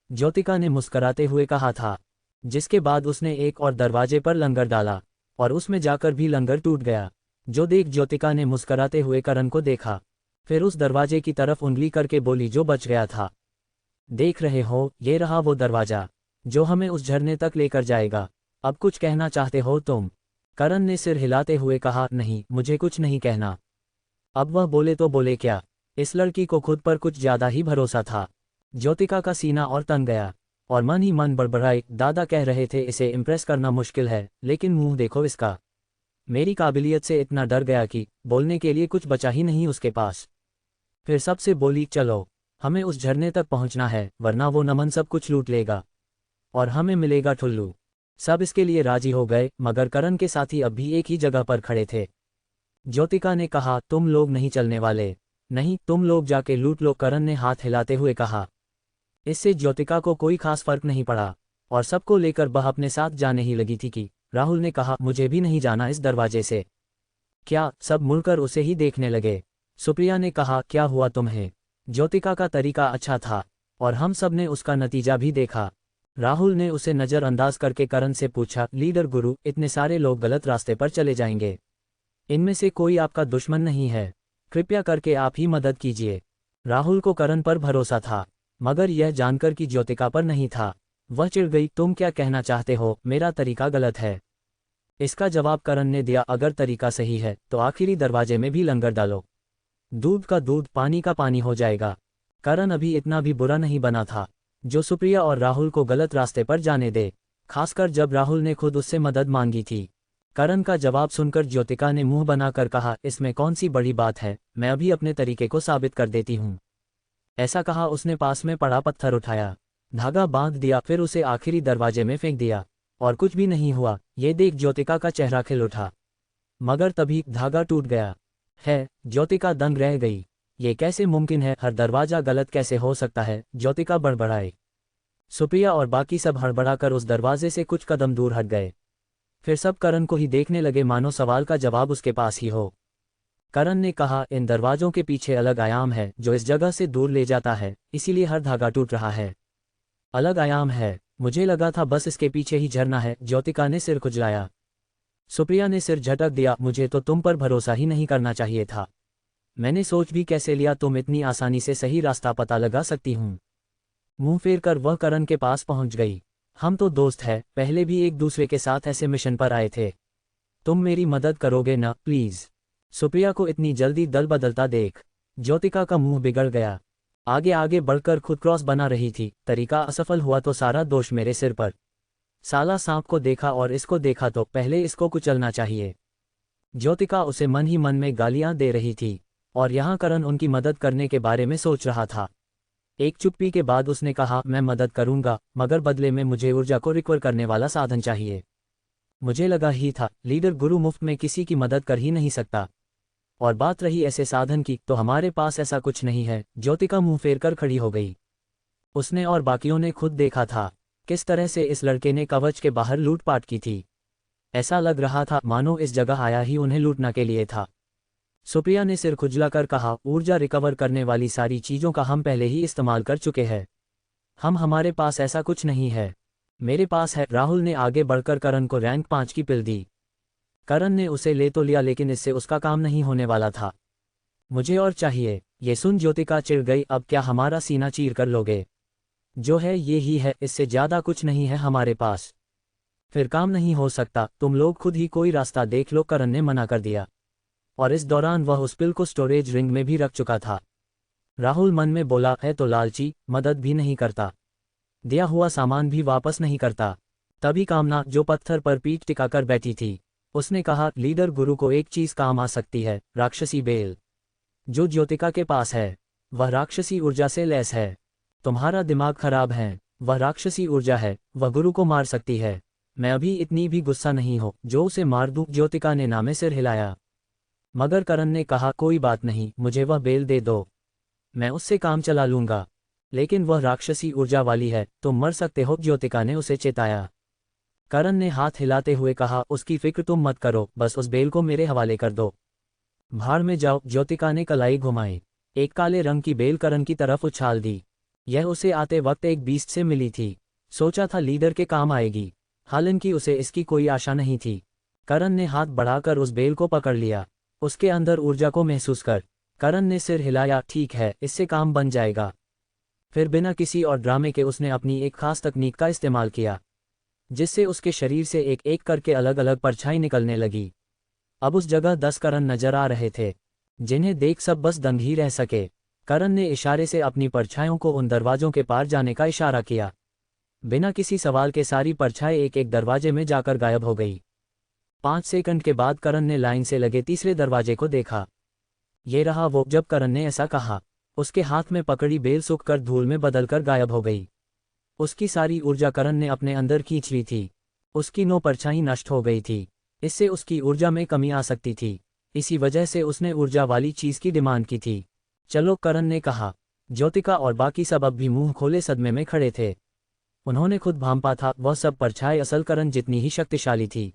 ज्योतिका ने मुस्कराते हुए कहा था। जिसके बाद उसने एक और दरवाजे पर लंगर डाला, और उसमें जाकर भी लंगर टूट गया। जो देख ज्योतिका ने मुस्कराते हुए करण को देखा, फिर उस दरवाजे की तरफ उंगली करके बोली, जो बच गया था। देख रहे हो, ये रहा वो दरवाजा जो हमें उस झरने तक लेकर जाएगा। अब कुछ कहना चाहते हो तुम? करण ने सिर हिलाते हुए कहा, नहीं, मुझे कुछ नहीं कहना। अब वह बोले तो बोले क्या? इस लड़की को खुद पर कुछ ज्यादा ही भरोसा था। ज्योतिका का सीना और तन गया और मन ही मन बड़बड़ाई, दादा कह रहे थे इसे इम्प्रेस करना मुश्किल है, लेकिन मुंह देखो इसका। मेरी काबिलियत से इतना डर गया कि बोलने के लिए कुछ बचा ही नहीं उसके पास। फिर सबसे बोली, चलो, हमें उस झरने तक पहुंचना है, वरना वो नमन सब कुछ लूट लेगा और हमें मिलेगा ठुल्लू। सब इसके लिए राजी हो गए, मगर करण के साथी अब भी एक ही जगह पर खड़े थे। ज्योतिका ने कहा, तुम लोग नहीं चलने वाले? नहीं, तुम लोग जाके लूट लो, करण ने हाथ हिलाते हुए कहा। इससे ज्योतिका को कोई खास फर्क नहीं पड़ा और सबको लेकर वह अपने साथ जाने ही लगी थी कि राहुल ने कहा, मुझे भी नहीं जाना इस दरवाजे से। क्या? सब मुड़कर उसे ही देखने लगे। सुप्रिया ने कहा, क्या हुआ तुम्हें? ज्योतिका का तरीका अच्छा था और हम सब ने उसका नतीजा भी देखा। राहुल ने उसे नज़रअंदाज करके करण से पूछा, लीडर गुरु, इतने सारे लोग गलत रास्ते पर चले जाएंगे, इनमें से कोई आपका दुश्मन नहीं है, कृपया करके आप ही मदद कीजिए। राहुल को करण पर भरोसा था, मगर यह जानकर कि ज्योतिका पर नहीं था, वह चिढ़ गई। तुम क्या कहना चाहते हो? मेरा तरीका गलत है? इसका जवाब करण ने दिया, अगर तरीका सही है तो आखिरी दरवाजे में भी लंगर डालो, दूध का दूध, पानी का पानी हो जाएगा। करण अभी इतना भी बुरा नहीं बना था जो सुप्रिया और राहुल को गलत रास्ते पर जाने दे, खासकर जब राहुल ने खुद उससे मदद मांगी थी। करण का जवाब सुनकर ज्योतिका ने मुंह बनाकर कहा, इसमें कौन सी बड़ी बात है, मैं अभी अपने तरीके को साबित कर देती हूँ। ऐसा कहा उसने पास में पड़ा पत्थर उठाया, धागा बांध दिया, फिर उसे आखिरी दरवाजे में फेंक दिया और कुछ भी नहीं हुआ। ये देख ज्योतिका का चेहरा खिल उठा, मगर तभी धागा टूट गया है। ज्योतिका दंग रह गई, ये कैसे मुमकिन है? हर दरवाजा गलत कैसे हो सकता है? ज्योतिका बड़बड़ाई। सुप्रिया और बाकी सब हड़बड़ाकर उस दरवाजे से कुछ कदम दूर हट गए। फिर सब करण को ही देखने लगे, मानो सवाल का जवाब उसके पास ही हो। करण ने कहा, इन दरवाजों के पीछे अलग आयाम है जो इस जगह से दूर ले जाता है, इसीलिए हर धागा टूट रहा है। अलग आयाम है? मुझे लगा था बस इसके पीछे ही झरना है। ज्योतिका ने सिर खुजलाया। सुप्रिया ने सिर झटक दिया, मुझे तो तुम पर भरोसा ही नहीं करना चाहिए था। मैंने सोच भी कैसे लिया तुम इतनी आसानी से सही रास्ता पता लगा सकती हूँ। मुंह फेर कर वह करण के पास पहुंच गई। हम तो दोस्त हैं, पहले भी एक दूसरे के साथ ऐसे मिशन पर आए थे, तुम मेरी मदद करोगे ना प्लीज? सुप्रिया को इतनी जल्दी दल बदलता देख ज्योतिका का मुंह बिगड़ गया। आगे आगे बढ़कर खुद क्रॉस बना रही थी, तरीका असफल हुआ तो सारा दोष मेरे सिर पर। साला सांप को देखा और इसको देखा तो पहले इसको कुचलना चाहिए। ज्योतिका उसे मन ही मन में गालियां दे रही थी और यहाँ करण उनकी मदद करने के बारे में सोच रहा था। एक चुप्पी के बाद उसने कहा, मैं मदद करूंगा, मगर बदले में मुझे ऊर्जा को रिकवर करने वाला साधन चाहिए। मुझे लगा ही था लीडर गुरु मुफ्त में किसी की मदद कर ही नहीं सकता, और बात रही ऐसे साधन की, तो हमारे पास ऐसा कुछ नहीं है। ज्योतिका मुंह फेर कर खड़ी हो गई। उसने और बाकियों ने खुद देखा था किस तरह से इस लड़के ने कवच के बाहर लूटपाट की थी। ऐसा लग रहा था मानो इस जगह आया ही उन्हें लूटने के लिए था। सुप्रिया ने सिर खुजलाकर कहा, ऊर्जा रिकवर करने वाली सारी चीज़ों का हम पहले ही इस्तेमाल कर चुके हैं। हमारे पास ऐसा कुछ नहीं है। मेरे पास है। राहुल ने आगे बढ़कर करण को रैंक 5 की पिल दी। करण ने उसे ले तो लिया, लेकिन इससे उसका काम नहीं होने वाला था। मुझे और चाहिए। ये सुन ज्योतिका चिढ़ गई, अब क्या हमारा सीना चीर कर लोगे? जो है ये ही है, इससे ज़्यादा कुछ नहीं है हमारे पास। फिर काम नहीं हो सकता, तुम लोग खुद ही कोई रास्ता देख लो, करण ने मना कर दिया। और इस दौरान वह उस पिल को स्टोरेज रिंग में भी रख चुका था। राहुल मन में बोला, है तो लालची, मदद भी नहीं करता, दिया हुआ सामान भी वापस नहीं करता। तभी कामना, जो पत्थर पर पीठ टिकाकर बैठी थी, उसने कहा, लीडर गुरु को एक चीज काम आ सकती है, राक्षसी बेल। जो ज्योतिका के पास है वह राक्षसी ऊर्जा से लैस है। तुम्हारा दिमाग खराब है, वह राक्षसी ऊर्जा है, वह गुरु को मार सकती है। मैं अभी इतनी भी गुस्सा नहीं हो जो उसे मार दूं। ज्योतिका ने नामे सिर हिलाया, मगर करण ने कहा, कोई बात नहीं, मुझे वह बेल दे दो, मैं उससे काम चला लूंगा। लेकिन वह राक्षसी ऊर्जा वाली है, तुम मर सकते हो, ज्योतिका ने उसे चेताया। करण ने हाथ हिलाते हुए कहा, उसकी फिक्र तुम मत करो, बस उस बेल को मेरे हवाले कर दो। भाड़ में जाओ। ज्योतिका ने कलाई घुमाई, एक काले रंग की बेल करण की तरफ उछाल दी। यह उसे आते वक्त एक बीस्ट से मिली थी, सोचा था लीडर के काम आएगी, हालांकि उसे इसकी कोई आशा नहीं थी। करण ने हाथ बढ़ाकर उस बेल को पकड़ लिया, उसके अंदर ऊर्जा को महसूस कर। करण ने सिर हिलाया, ठीक है, इससे काम बन जाएगा। फिर बिना किसी और ड्रामे के उसने अपनी एक खास तकनीक का इस्तेमाल किया। जिससे उसके शरीर से एक एक करके अलग अलग परछाई निकलने लगी। अब उस जगह 10 करण नजर आ रहे थे, जिन्हें देख सब बस दंग ही रह सके। करण ने इशारे से अपनी परछाइयों को उन दरवाजों के पार जाने का इशारा किया। बिना किसी सवाल के सारी परछाई एक एक दरवाजे में जाकर गायब हो गई। 5 सेकंड के बाद करण ने लाइन से लगे तीसरे दरवाजे को देखा। ये रहा वो। जब करण ने ऐसा कहा, उसके हाथ में पकड़ी बेल सूख कर धूल में बदलकर गायब हो गई। उसकी सारी ऊर्जा करण ने अपने अंदर खींच ली थी। उसकी 9 परछाई नष्ट हो गई थी। इससे उसकी ऊर्जा में कमी आ सकती थी। इसी वजह से उसने ऊर्जा वाली चीज की डिमांड की थी। चलो, करण ने कहा। ज्योतिका और बाकी सब अब भी मुंह खोले सदमे में खड़े थे। उन्होंने खुद भांपा था वह सब परछाई असल करण जितनी ही शक्तिशाली थी।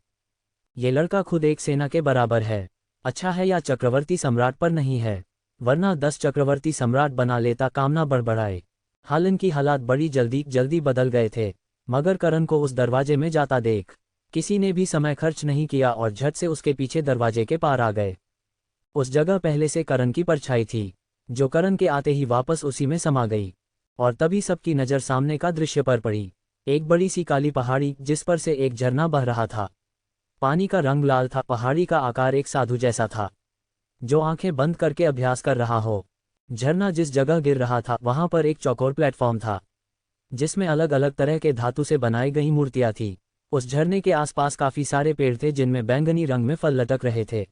ये लड़का खुद एक सेना के बराबर है। अच्छा है या चक्रवर्ती सम्राट पर नहीं है, वरना 10 चक्रवर्ती सम्राट बना लेता काम ना बड़बड़ाए। हालांकि हालात बड़ी जल्दी जल्दी बदल गए थे, मगर करण को उस दरवाजे में जाता देख किसी ने भी समय खर्च नहीं किया और झट से उसके पीछे दरवाजे के पार आ गए। उस जगह पहले से करण की परछाई थी, जो करण के आते ही वापस उसी में समा गई। और तभी सबकी नज़र सामने का दृश्य पर पड़ी। एक बड़ी सी काली पहाड़ी जिस पर से एक झरना बह रहा था। पानी का रंग लाल था। पहाड़ी का आकार एक साधु जैसा था, जो आंखें बंद करके अभ्यास कर रहा हो। झरना जिस जगह गिर रहा था वहां पर एक चौकोर प्लेटफॉर्म था, जिसमें अलग अलग तरह के धातु से बनाई गई मूर्तियां थी। उस झरने के आसपास काफी सारे पेड़ थे जिनमें बैंगनी रंग में फल लटक रहे थे।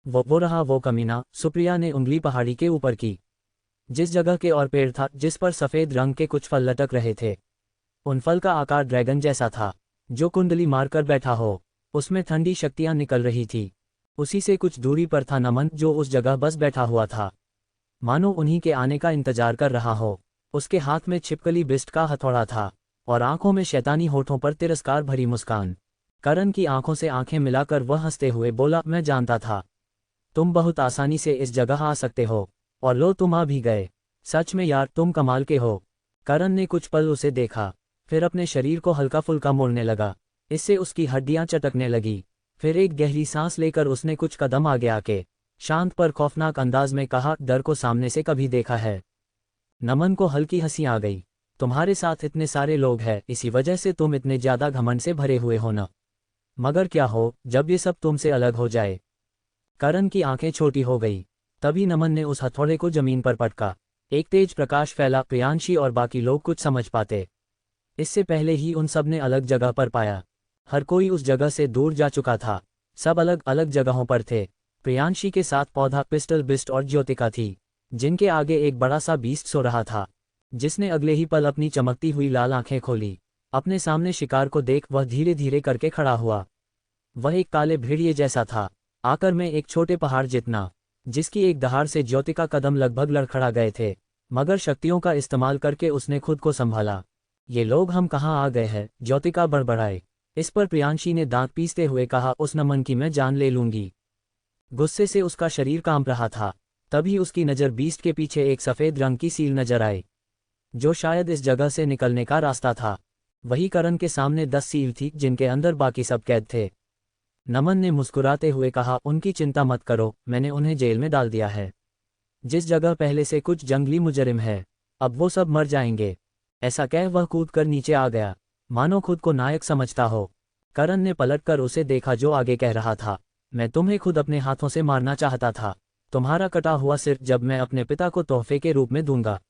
वो रहा वो कमीना। सुप्रिया ने उंगली पहाड़ी के ऊपर की, जिस जगह के और पेड़ था जिस पर सफेद रंग के कुछ फल लटक रहे थे। उन फल का आकार ड्रैगन जैसा था, जो कुंडली मारकर बैठा हो। उसमें ठंडी शक्तियां निकल रही थी। उसी से कुछ दूरी पर था नमन, जो उस जगह बस बैठा हुआ था, मानो उन्हीं के आने का इंतजार कर रहा हो। उसके हाथ में छिपकली बिस्ट का हथौड़ा था और आंखों में शैतानी होठों पर तिरस्कार भरी मुस्कान। करण की आंखों से आंखें मिलाकर वह हंसते हुए बोला, मैं जानता था तुम बहुत आसानी से इस जगह आ सकते हो, और लो तुम आ भी गए। सच में यार, तुम कमाल के हो। करण ने कुछ पल उसे देखा, फिर अपने शरीर को हल्का फुल्का मोड़ने लगा। इससे उसकी हड्डियां चटकने लगी। फिर एक गहरी सांस लेकर उसने कुछ कदम आगे आके शांत पर खौफनाक अंदाज में कहा, डर को सामने से कभी देखा है? नमन को हल्की हंसी आ गई। तुम्हारे साथ इतने सारे लोग हैं, इसी वजह से तुम इतने ज्यादा घमंड से भरे हुए हो न? मगर क्या हो जब ये सब तुमसे अलग हो जाए? करण की आंखें छोटी हो गई। तभी नमन ने उस हथौड़े को जमीन पर पटका। एक तेज प्रकाश फैला। प्रियांशी और बाकी लोग कुछ समझ पाते, इससे पहले ही उन सब ने अलग जगह पर पाया। हर कोई उस जगह से दूर जा चुका था। सब अलग अलग जगहों पर थे। प्रियांशी के साथ पौधा, पिस्टल बिस्ट और ज्योतिका थी, जिनके आगे एक बड़ा सा बीस्ट सो रहा था, जिसने अगले ही पल अपनी चमकती हुई लाल आंखें खोली। अपने सामने शिकार को देख वह धीरे धीरे करके खड़ा हुआ। वह एक काले भेड़िए जैसा था, आकर में एक छोटे पहाड़ जितना, जिसकी एक दहाड़ से ज्योतिका कदम लगभग लड़खड़ा गए थे, मगर शक्तियों का इस्तेमाल करके उसने खुद को संभाला। ये लोग हम कहाँ आ गए हैं? ज्योतिका बड़बड़ाए। इस पर प्रियांशी ने दांत पीसते हुए कहा, उस नमन की मैं जान ले लूंगी। गुस्से से उसका शरीर कांप रहा था। तभी उसकी नज़र बीस्ट के पीछे एक सफ़ेद रंग की सील नजर आई, जो शायद इस जगह से निकलने का रास्ता था। वही करण के सामने 10 सील थी, जिनके अंदर बाकी सब कैद थे। नमन ने मुस्कुराते हुए कहा, उनकी चिंता मत करो, मैंने उन्हें जेल में डाल दिया है। जिस जगह पहले से कुछ जंगली मुजरिम है, अब वो सब मर जाएंगे। ऐसा कह वह कूद कर नीचे आ गया, मानो खुद को नायक समझता हो। करण ने पलटकर उसे देखा, जो आगे कह रहा था, मैं तुम्हें खुद अपने हाथों से मारना चाहता था। तुम्हारा कटा हुआ सिर जब मैं अपने पिता को तोहफे के रूप में दूंगा,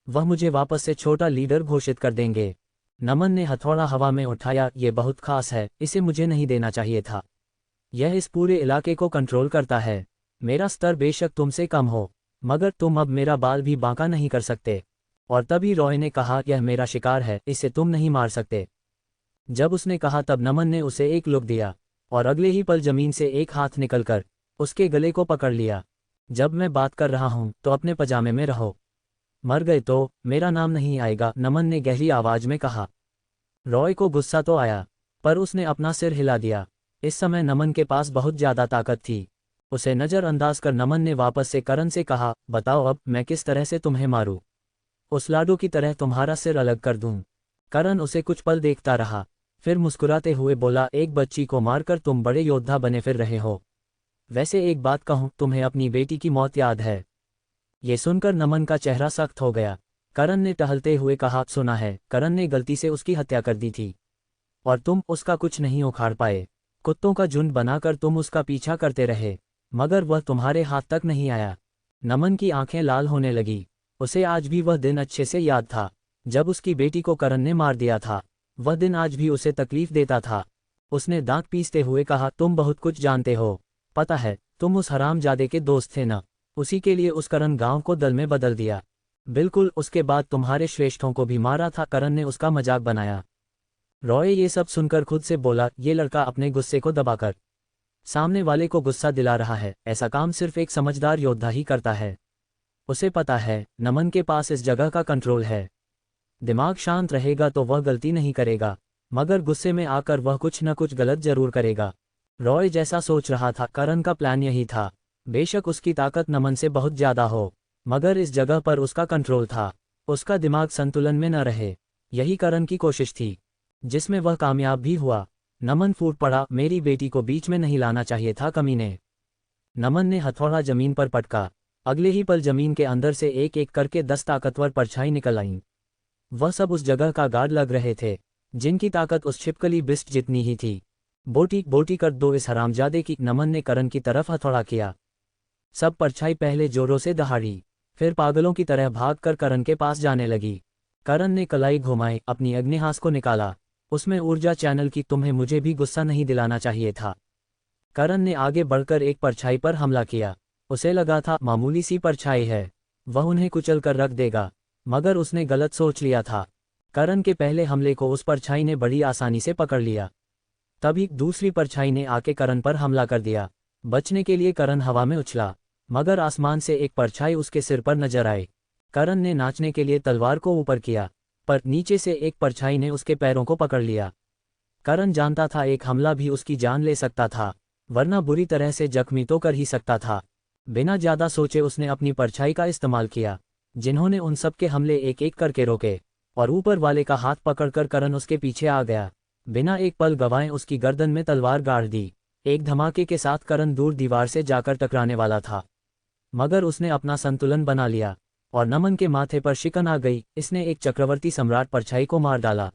वह मुझे वापस से छोटा लीडर घोषित कर देंगे। नमन ने हथौड़ा हवा में उठाया, ये बहुत खास है, इसे मुझे नहीं देना चाहिए था। यह इस पूरे इलाके को कंट्रोल करता है। मेरा स्तर बेशक तुमसे कम हो, मगर तुम अब मेरा बाल भी बांका नहीं कर सकते। और तभी रॉय ने कहा, यह मेरा शिकार है, इसे तुम नहीं मार सकते। जब उसने कहा तब नमन ने उसे एक लुक दिया, और अगले ही पल जमीन से एक हाथ निकलकर उसके गले को पकड़ लिया। जब मैं बात कर रहा हूं तो अपने पजामे में रहो, मर गए तो मेरा नाम नहीं आएगा, नमन ने गहरी आवाज में कहा। रॉय को गुस्सा तो आया, पर उसने अपना सिर हिला दिया। इस समय नमन के पास बहुत ज्यादा ताकत थी। उसे नजरअंदाज कर नमन ने वापस से करण से कहा, बताओ अब मैं किस तरह से तुम्हें मारूं? उस लाडू की तरह तुम्हारा सिर अलग कर दूं? करण उसे कुछ पल देखता रहा, फिर मुस्कुराते हुए बोला, एक बच्ची को मारकर तुम बड़े योद्धा बने फिर रहे हो। वैसे एक बात कहूं, तुम्हें अपनी बेटी की मौत याद है? ये सुनकर नमन का चेहरा सख्त हो गया। करण ने टहलते हुए कहा, सुना है, करण ने गलती से उसकी हत्या कर दी थी। और तुम उसका कुछ नहीं उखाड़ पाए। कुत्तों का झुंड बनाकर तुम उसका पीछा करते रहे, मगर वह तुम्हारे हाथ तक नहीं आया। नमन की आंखें लाल होने लगी। उसे आज भी वह दिन अच्छे से याद था, जब उसकी बेटी को करण ने मार दिया था। वह दिन आज भी उसे तकलीफ देता था। उसने दांत पीसते हुए कहा, तुम बहुत कुछ जानते हो। पता है, तुम उस हरामजादे के दोस्त थे ना? उसी के लिए उस करण गांव को दल में बदल दिया। बिल्कुल, उसके बाद तुम्हारे श्रेष्ठों को भी मारा था। करण ने उसका मजाक बनाया। रॉय ये सब सुनकर खुद से बोला, ये लड़का अपने गुस्से को दबाकर सामने वाले को गुस्सा दिला रहा है। ऐसा काम सिर्फ एक समझदार योद्धा ही करता है। उसे पता है, नमन के पास इस जगह का कंट्रोल है। दिमाग शांत रहेगा तो वह गलती नहीं करेगा, मगर गुस्से में आकर वह कुछ न कुछ गलत जरूर करेगा। रॉय जैसा सोच रहा था, करण का प्लान यही था। बेशक उसकी ताकत नमन से बहुत ज्यादा हो, मगर इस जगह पर उसका कंट्रोल था। उसका दिमाग संतुलन में न रहे, यही करण की कोशिश थी, जिसमें वह कामयाब भी हुआ। नमन फूट पड़ा, मेरी बेटी को बीच में नहीं लाना चाहिए था कमीने। नमन ने हथौड़ा जमीन पर पटका। अगले ही पल जमीन के अंदर से एक एक करके 10 ताकतवर परछाई निकल आईं। वह सब उस जगह का गार्ड लग रहे थे, जिनकी ताकत उस छिपकली बिस्ट जितनी ही थी। बोटी बोटी कर दो इस हरामजादे की। नमन ने करण की तरफ हथौड़ा किया। सब परछाई पहले जोरों से दहाड़ी, फिर पागलों की तरह भागकर करण के पास जाने लगी। करण ने कलाई घुमाई, अपनी अग्निहास को निकाला। उसमें ऊर्जा चैनल की। तुम्हें मुझे भी गुस्सा नहीं दिलाना चाहिए था। करण ने आगे बढ़कर एक परछाई पर हमला किया। उसे लगा था मामूली सी परछाई है, वह उन्हें कुचल कर रख देगा, मगर उसने गलत सोच लिया था। करण के पहले हमले को उस परछाई ने बड़ी आसानी से पकड़ लिया। तभी दूसरी परछाई ने आके करण पर हमला कर दिया। बचने के लिए करण हवा में उछला, मगर आसमान से एक परछाई उसके सिर पर नजर आई। करण ने नाचने के लिए तलवार को ऊपर किया, पर नीचे से एक परछाई ने उसके पैरों को पकड़ लिया। करण जानता था एक हमला भी उसकी जान ले सकता था, वरना बुरी तरह से जख्मी तो कर ही सकता था। बिना ज्यादा सोचे उसने अपनी परछाई का इस्तेमाल किया, जिन्होंने उन सब के हमले एक एक करके रोके, और ऊपर वाले का हाथ पकड़कर करण उसके पीछे आ गया। बिना एक पल गवाए उसकी गर्दन में तलवार गाड़ दी। एक धमाके के साथ करण दूर दीवार से जाकर टकराने वाला था, मगर उसने अपना संतुलन बना लिया और नमन के माथे पर शिकन आ गई। इसने एक चक्रवर्ती सम्राट परछाई को मार डाला।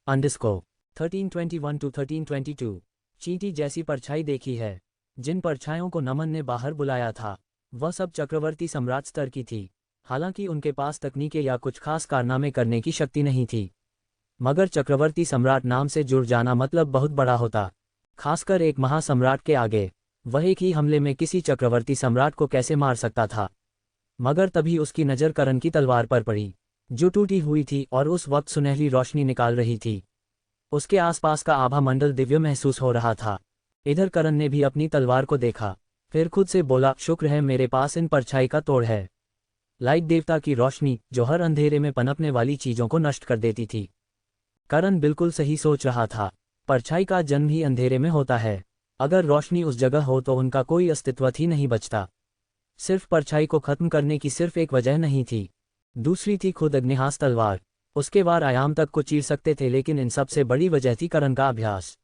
अंडरस्को 1321 to 1322 चींटी जैसी परछाई देखी है। जिन परछाइयों को नमन ने बाहर बुलाया था, वह सब चक्रवर्ती सम्राट स्तर की थी। हालांकि उनके पास तकनीकें या कुछ खास कारनामे करने की शक्ति नहीं थी, मगर चक्रवर्ती सम्राट नाम से जुड़ जाना मतलब बहुत बड़ा होता, खासकर एक महासम्राट के आगे। वह एक ही हमले में किसी चक्रवर्ती सम्राट को कैसे मार सकता था। मगर तभी उसकी नज़र करण की तलवार पर पड़ी, जो टूटी हुई थी और उस वक्त सुनहरी रोशनी निकाल रही थी। उसके आसपास का आभा मंडल दिव्य महसूस हो रहा था। इधर करण ने भी अपनी तलवार को देखा, फिर खुद से बोला, शुक्र है मेरे पास इन परछाई का तोड़ है। लाइट देवता की रोशनी, जो हर अंधेरे में पनपने वाली चीजों को नष्ट कर देती थी। करण बिल्कुल सही सोच रहा था। परछाई का जन्म ही अंधेरे में होता है। अगर रोशनी उस जगह हो तो उनका कोई अस्तित्व ही नहीं बचता। सिर्फ परछाई को खत्म करने की सिर्फ एक वजह नहीं थी, दूसरी थी खुद अग्निहास तलवार। उसके वार आयाम तक को चीर सकते थे, लेकिन इन सबसे बड़ी वजह थी करण का अभ्यास।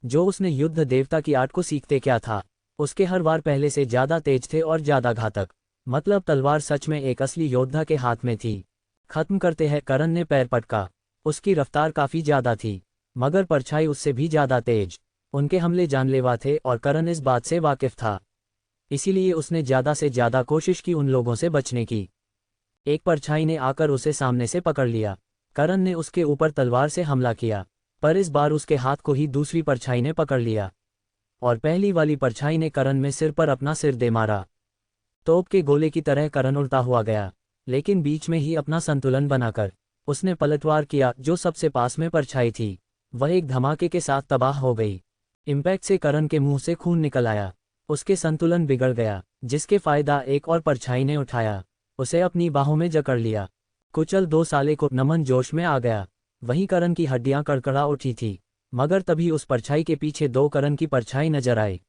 जो उसने युद्ध देवता की आर्ट को सीखते क्या था, उसके हर वार पहले से ज्यादा तेज थे और ज्यादा घातक। मतलब तलवार सच में एक असली योद्धा के हाथ में थी। खत्म करते हैं। करण ने पैर पटका। उसकी रफ्तार काफी ज्यादा थी, मगर परछाई उससे भी ज्यादा तेज। उनके हमले जानलेवा थे और करण इस बात से वाकिफ था। इसीलिए उसने ज्यादा से ज्यादा कोशिश की उन लोगों से बचने की। एक परछाई ने आकर उसे सामने से पकड़ लिया। करण ने उसके ऊपर तलवार से हमला किया, पर इस बार उसके हाथ को ही दूसरी परछाई ने पकड़ लिया, और पहली वाली परछाई ने करण में सिर पर अपना सिर दे मारा। तोप के गोले की तरह करण उड़ता हुआ गया, लेकिन बीच में ही अपना संतुलन बनाकर उसने पलटवार किया। जो सबसे पास में परछाई थी, वह एक धमाके के साथ तबाह हो गई। इम्पैक्ट से करण के मुंह से खून निकल आया। उसके संतुलन बिगड़ गया, जिसके फायदा एक और परछाई ने उठाया, उसे अपनी बाहों में जकड़ लिया। कुचल दो साले को। नमन जोश में आ गया। वहीं करण की हड्डियां कड़कड़ा उठी थी, मगर तभी उस परछाई के पीछे दो करण की परछाई नजर आई,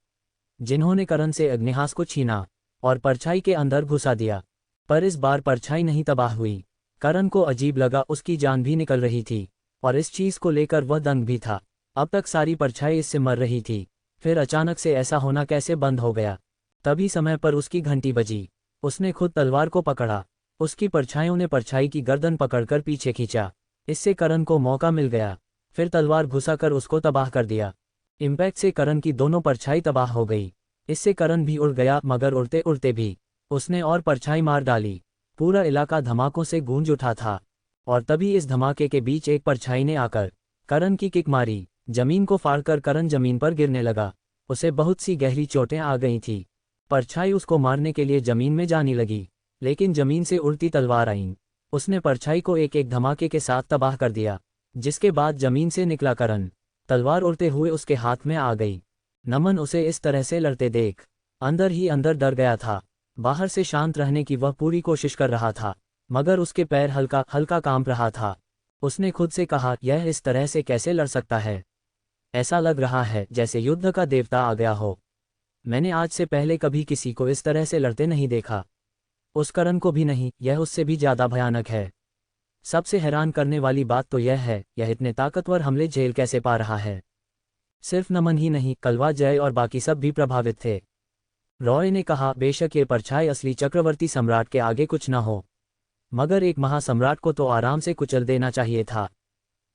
जिन्होंने करण से अग्निहास को छीना और परछाई के अंदर घुसा दिया। पर इस बार परछाई नहीं तबाह हुई। करण को अजीब लगा, उसकी जान भी निकल रही थी, और इस चीज को लेकर वह दंग भी था। अब तक सारी परछाई इससे मर रही थी, फिर अचानक से ऐसा होना कैसे बंद हो गया। तभी समय पर उसकी घंटी बजी। उसने खुद तलवार को पकड़ा। उसकी परछाइयों ने परछाई की गर्दन पकड़कर पीछे खींचा। इससे करण को मौका मिल गया। फिर तलवार घुसाकर उसको तबाह कर दिया। इम्पैक्ट से करण की दोनों परछाई तबाह हो गई। इससे करण भी उड़ गया, मगर उड़ते उड़ते भी उसने और परछाई मार डाली। पूरा इलाका धमाकों से गूंज उठा था। और तभी इस धमाके के बीच एक परछाई ने आकर करण की किक मारी। जमीन को फाड़कर करण जमीन पर गिरने लगा। उसे बहुत सी गहरी चोटें आ गई थी। परछाई उसको मारने के लिए जमीन में जाने लगी, लेकिन जमीन से उड़ती तलवार आईं। उसने परछाई को एक एक धमाके के साथ तबाह कर दिया। जिसके बाद जमीन से निकला करण तलवार उड़ते हुए उसके हाथ में आ गई। नमन उसे इस तरह से लड़ते देख अंदर ही अंदर डर गया था। बाहर से शांत रहने की वह पूरी कोशिश कर रहा था, मगर उसके पैर हल्का हल्का कांप रहा था। उसने खुद से कहा, यह इस तरह से कैसे लड़ सकता है? ऐसा लग रहा है जैसे युद्ध का देवता आ गया हो। मैंने आज से पहले कभी किसी को इस तरह से लड़ते नहीं देखा। उस करण को भी नहीं, यह उससे भी ज्यादा भयानक है। सबसे हैरान करने वाली बात तो यह है, यह इतने ताकतवर हमले झेल कैसे पा रहा है। सिर्फ नमन ही नहीं, कलवा, जय और बाकी सब भी प्रभावित थे। रॉय ने कहा, बेशक ये परछाई असली चक्रवर्ती सम्राट के आगे कुछ न हो, मगर एक महासम्राट को तो आराम से कुचल देना चाहिए था।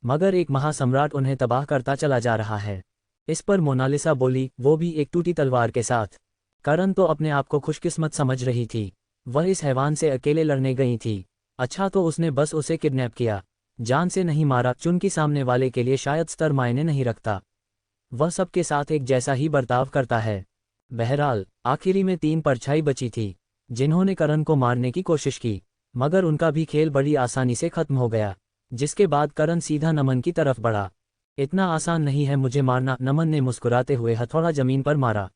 मगर एक महासम्राट उन्हें तबाह करता चला जा रहा है। इस पर मोनालिसा बोली, वो भी एक टूटी तलवार के साथ। करण तो अपने आप को खुशकिस्मत समझ रही थी। वह इस हैवान से अकेले लड़ने गई थी। अच्छा तो उसने बस उसे किडनैप किया, जान से नहीं मारा। चुनकी सामने वाले के लिए शायद स्तर मायने नहीं रखता, वह सबके साथ एक जैसा ही बर्ताव करता है। बहरहाल आखिरी में 3 परछाई बची थी, जिन्होंने करण को मारने की कोशिश की, मगर उनका भी खेल बड़ी आसानी से खत्म हो गया। जिसके बाद करण सीधा नमन की तरफ बढ़ा। इतना आसान नहीं है मुझे मारना, नमन ने मुस्कुराते हुए हथौड़ा जमीन पर मारा,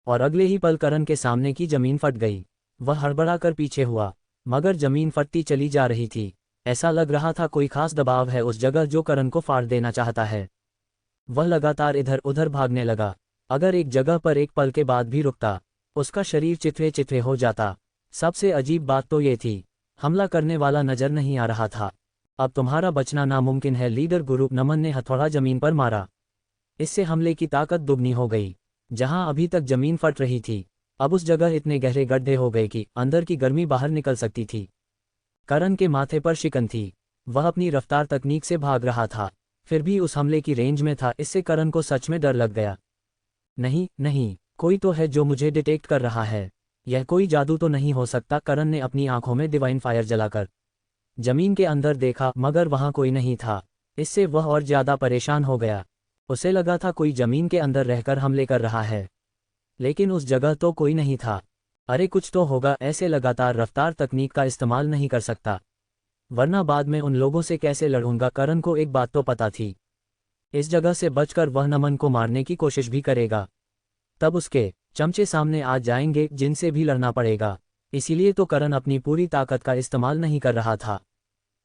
और अगले ही पल करण के सामने की जमीन फट गई। वह हड़बड़ाकर पीछे हुआ, मगर जमीन फटती चली जा रही थी। ऐसा लग रहा था कोई खास दबाव है उस जगह जो करण को फाड़ देना चाहता है। वह लगातार इधर उधर भागने लगा। अगर एक जगह पर एक पल के बाद भी रुकता, उसका शरीर चिथड़े चिथड़े हो जाता। सबसे अजीब बात तो ये थी, हमला करने वाला नजर नहीं आ रहा था। अब तुम्हारा बचना नामुमकिन है लीडर गुरु, नमन ने हथौड़ा जमीन पर मारा। इससे हमले की ताकत दुगनी हो गई। जहां अभी तक जमीन फट रही थी, अब उस जगह इतने गहरे गड्ढे हो गए कि अंदर की गर्मी बाहर निकल सकती थी। करण के माथे पर शिकन थी। वह अपनी रफ्तार तकनीक से भाग रहा था, फिर भी उस हमले की रेंज में था। इससे करण को सच में डर लग गया। नहीं नहीं, कोई तो है जो मुझे डिटेक्ट कर रहा है। यह कोई जादू तो नहीं हो सकता। करण ने अपनी आंखों में डिवाइन फायर जलाकर जमीन के अंदर देखा, मगर वहां कोई नहीं था। इससे वह और ज्यादा परेशान हो गया। उसे लगा था कोई जमीन के अंदर रहकर हमले कर रहा है, लेकिन उस जगह तो कोई नहीं था। अरे कुछ तो होगा, ऐसे लगातार रफ्तार तकनीक का इस्तेमाल नहीं कर सकता, वरना बाद में उन लोगों से कैसे लड़ूंगा। करण को एक बात तो पता थी, इस जगह से बचकर वह नमन को मारने की कोशिश भी करेगा, तब उसके चमचे सामने आ जाएंगे जिनसे भी लड़ना पड़ेगा। इसीलिए तो करण अपनी पूरी ताकत का इस्तेमाल नहीं कर रहा था।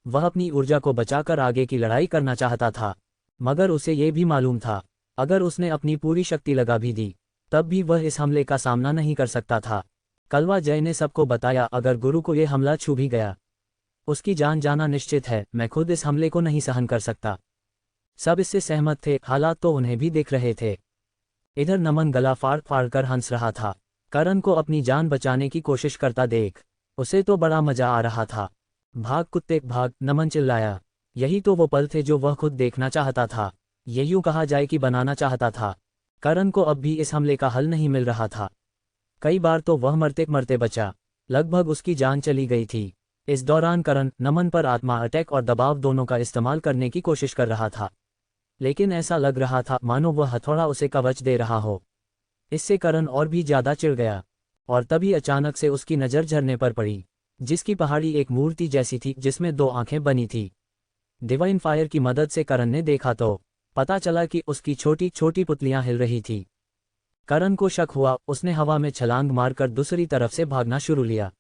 वह अपनी ऊर्जा को बचाकर आगे की लड़ाई करना चाहता था, मगर उसे ये भी मालूम था, अगर उसने अपनी पूरी शक्ति लगा भी दी, तब भी वह इस हमले का सामना नहीं कर सकता था। कलवा जय ने सबको बताया, अगर गुरु को यह हमला छू भी गया, उसकी जान जाना निश्चित है। मैं खुद इस हमले को नहीं सहन कर सकता। सब इससे सहमत थे, हालात तो उन्हें भी दिख रहे थे। इधर नमन गला फाड़ फाड़ कर हंस रहा था। करण को अपनी जान बचाने की कोशिश करता देख उसे तो बड़ा मजा आ रहा था। भाग कुत्ते भाग, नमन चिल्लाया। यही तो वो पल थे जो वह खुद देखना चाहता था, ये यूं कहा जाए कि बनाना चाहता था। करण को अब भी इस हमले का हल नहीं मिल रहा था। कई बार तो वह मरते मरते बचा, लगभग उसकी जान चली गई थी। इस दौरान करण नमन पर आत्मा अटैक और दबाव दोनों का इस्तेमाल करने की कोशिश कर रहा था, लेकिन ऐसा लग रहा था मानो वह हथौड़ा उसे कवच दे रहा हो। इससे करण और भी ज्यादा चिढ़ गया, और तभी अचानक से उसकी नज़र झरने पर पड़ी, जिसकी पहाड़ी एक मूर्ति जैसी थी जिसमें 2 आंखें बनी थी। डिवाइन फायर की मदद से करण ने देखा तो पता चला कि उसकी छोटी छोटी पुतलियां हिल रही थी। करण को शक हुआ, उसने हवा में छलांग मारकर दूसरी तरफ से भागना शुरू किया,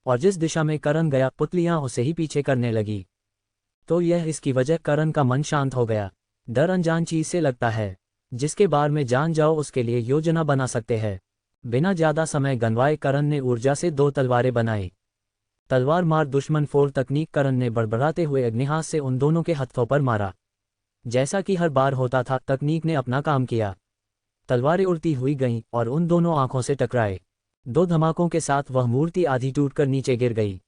और जिस दिशा में करण गया पुतलियां उसे ही पीछे करने लगी। तो यह इसकी वजह, करण का मन शांत हो गया। डर अनजान चीज से लगता है, जिसके बार में जान जाओ उसके लिए योजना बना सकते हैं। बिना ज्यादा समय गंवाए करण ने ऊर्जा से 2 तलवारें बनाई। तलवार मार दुश्मन फोड़ तकनीक करण ने बड़बड़ाते हुए अग्निहास से उन दोनों के हथों पर मारा। जैसा कि हर बार होता था, तकनीक ने अपना काम किया। तलवारें उड़ती हुई गईं और उन दोनों आंखों से टकराए। 2 धमाकों के साथ वह मूर्ति आधी टूटकर नीचे गिर गई,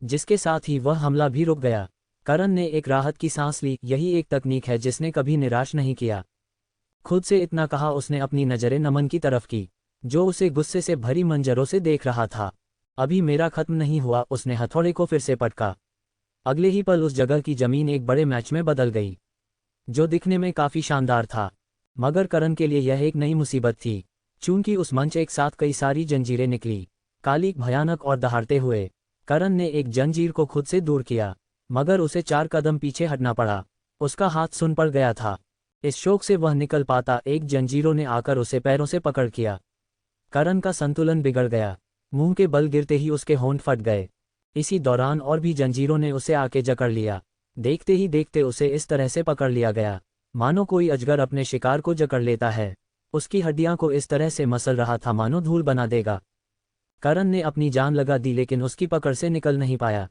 जिसके साथ ही वह हमला भी रुक गया। करण ने एक राहत की सांस ली। यही एक तकनीक है जिसने कभी निराश नहीं किया। खुद से इतना कहा उसने अपनी नज़रें नमन की तरफ की, जो उसे गुस्से से भरी मंजरों से देख रहा था। अभी मेरा खत्म नहीं हुआ। उसने हथौड़े को फिर से पटका। अगले ही पल उस जगह की जमीन एक बड़े मैच में बदल गई, जो दिखने में काफी शानदार था। मगर करण के लिए यह एक नई मुसीबत थी। चूंकि उस मंच एक साथ कई सारी जंजीरें निकली, काली, भयानक और दहाड़ते हुए। करण ने एक जंजीर को खुद से दूर किया, मगर उसे 4 कदम पीछे हटना पड़ा। उसका हाथ सुन पड़ गया था। इस शौक से वह निकल पाता, एक जंजीरों ने आकर उसे पैरों से पकड़ किया। करण का संतुलन बिगड़ गया। मुंह के बल गिरते ही उसके होंठ फट गए। इसी दौरान और भी जंजीरों ने उसे आके जकड़ लिया। देखते ही देखते उसे इस तरह से पकड़ लिया गया, मानो कोई अजगर अपने शिकार को जकड़ लेता है। उसकी हड्डियां को इस तरह से मसल रहा था मानो धूल बना देगा। करण ने अपनी जान लगा दी, लेकिन उसकी पकड़ से निकल नहीं पाया।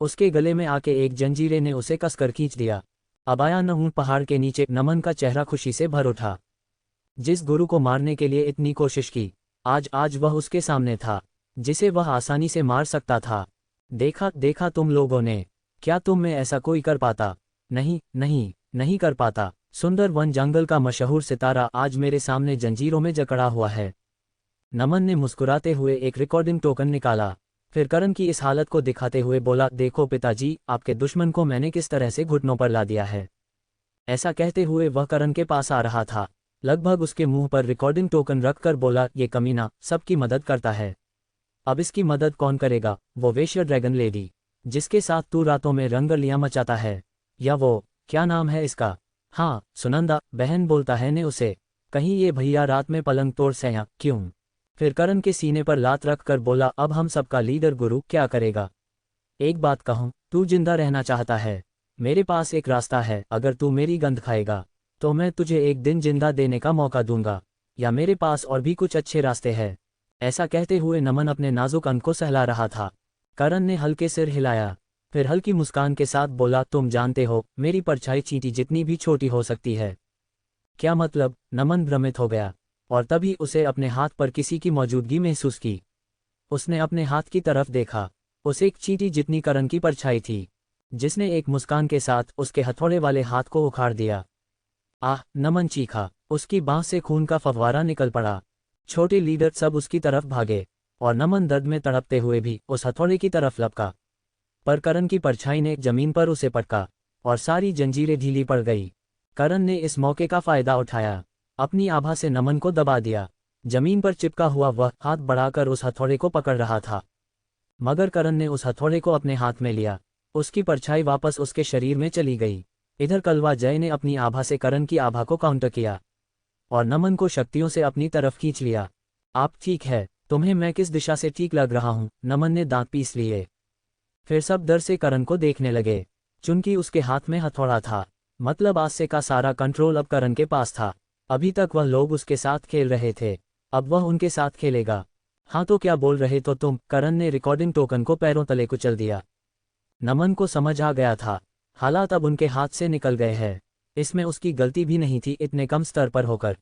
उसके गले में आके एक जंजीरे ने उसे कसकर खींच दिया। अबाया नहूं पहाड़ के नीचे नमन का चेहरा खुशी से भर उठा। जिस गुरु को मारने के लिए इतनी कोशिश की, आज वह उसके सामने था, जिसे वह आसानी से मार सकता था। देखा देखा तुम लोगों ने, क्या तुम में ऐसा कोई कर पाता? नहीं नहीं नहीं कर पाता। सुंदर वन जंगल का मशहूर सितारा आज मेरे सामने जंजीरों में जकड़ा हुआ है। नमन ने मुस्कुराते हुए एक रिकॉर्डिंग टोकन निकाला, फिर करण की इस हालत को दिखाते हुए बोला, देखो पिताजी, आपके दुश्मन को मैंने किस तरह से घुटनों पर ला दिया है। ऐसा कहते हुए वह करण के पास आ रहा था, लगभग उसके मुंह पर रिकॉर्डिंग टोकन रखकर बोला, ये कमीना सबकी मदद करता है। अब इसकी मदद कौन करेगा? वो वेश्या ड्रैगन लेडी, जिसके साथ तू रातों में रंगरलियां मचाता है। या वो, क्या नाम है इसका? हाँ, सुनंदा बहन बोलता है ने उसे। कहीं ये भैया रात में पलंग तोड़ सया क्यों? फिर करण के सीने पर लात रख कर बोला, अब हम सबका लीडर गुरु क्या करेगा? एक बात कहूं, तू जिंदा रहना चाहता है? मेरे पास एक रास्ता है। अगर तू मेरी गंध खाएगा तो मैं तुझे एक दिन जिंदा देने का मौका दूंगा। या मेरे पास और भी कुछ अच्छे रास्ते हैं। ऐसा कहते हुए नमन अपने नाजुक अंग को सहला रहा था। करण ने हल्के सिर हिलाया, फिर हल्की मुस्कान के साथ बोला, तुम जानते हो, मेरी परछाई चींटी जितनी भी छोटी हो सकती है। क्या मतलब? नमन भ्रमित हो गया, और तभी उसे अपने हाथ पर किसी की मौजूदगी महसूस की। उसने अपने हाथ की तरफ देखा। उस एक चींटी जितनी करण की परछाई थी, जिसने एक मुस्कान के साथ उसके हथौड़े वाले हाथ को उखाड़ दिया। आह! नमन चीखा। उसकी बांह से खून का फव्वारा निकल पड़ा। छोटे लीडर सब उसकी तरफ भागे, और नमन दर्द में तड़पते हुए भी उस हथौड़े की तरफ लपका। पर करण की परछाई ने जमीन पर उसे पटका, और सारी जंजीरें ढीली पड़ गई। करण ने इस मौके का फायदा उठाया, अपनी आभा से नमन को दबा दिया। जमीन पर चिपका हुआ वह हाथ बढ़ाकर उस हथौड़े को पकड़ रहा था, मगर करण ने उस हथौड़े को अपने हाथ में लिया। उसकी परछाई वापस उसके शरीर में चली गई। इधर कलवा जय ने अपनी आभा से करण की आभा को काउंटर किया, और नमन को शक्तियों से अपनी तरफ खींच लिया। आप ठीक है? तुम्हें मैं किस दिशा से ठीक लग रहा हूं? नमन ने दांत पीस लिए। फिर सब डर से करण को देखने लगे, चूंकि उसके हाथ में हथौड़ा था। मतलब आज से का सारा कंट्रोल अब करण के पास था। अभी तक वह लोग उसके साथ खेल रहे थे, अब वह उनके साथ खेलेगा। हाँ तो क्या बोल रहे तो तुम? करण ने रिकॉर्डिंग टोकन को पैरों तले कुचल दिया। नमन को समझ आ गया था, हालात अब उनके हाथ से निकल गए हैं। इसमें उसकी गलती भी नहीं थी इतने कम स्तर पर होकर।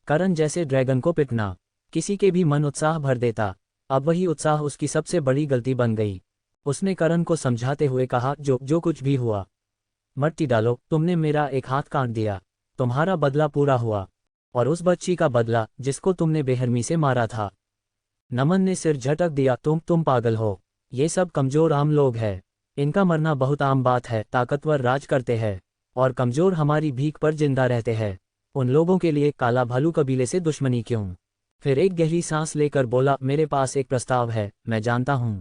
करण जैसे ड्रैगन को पिटना किसी के भी मन उत्साह भर देता, अब वही उत्साह उसकी सबसे बड़ी गलती बन गई। उसने करण को समझाते हुए कहा, जो कुछ भी हुआ मट्टी डालो। तुमने मेरा एक हाथ काट दिया, तुम्हारा बदला पूरा हुआ, और उस बच्ची का बदला जिसको तुमने बेहरमी से मारा था। नमन ने सिर झटक दिया, तुम पागल हो। ये सब कमजोर आम लोग हैं, इनका मरना बहुत आम बात है। ताकतवर राज करते हैं, और कमजोर हमारी भीख पर जिंदा रहते हैं। उन लोगों के लिए काला भालू कबीले से दुश्मनी क्यों? फिर एक गहरी सांस लेकर बोला, मेरे पास एक प्रस्ताव है। मैं जानता हूं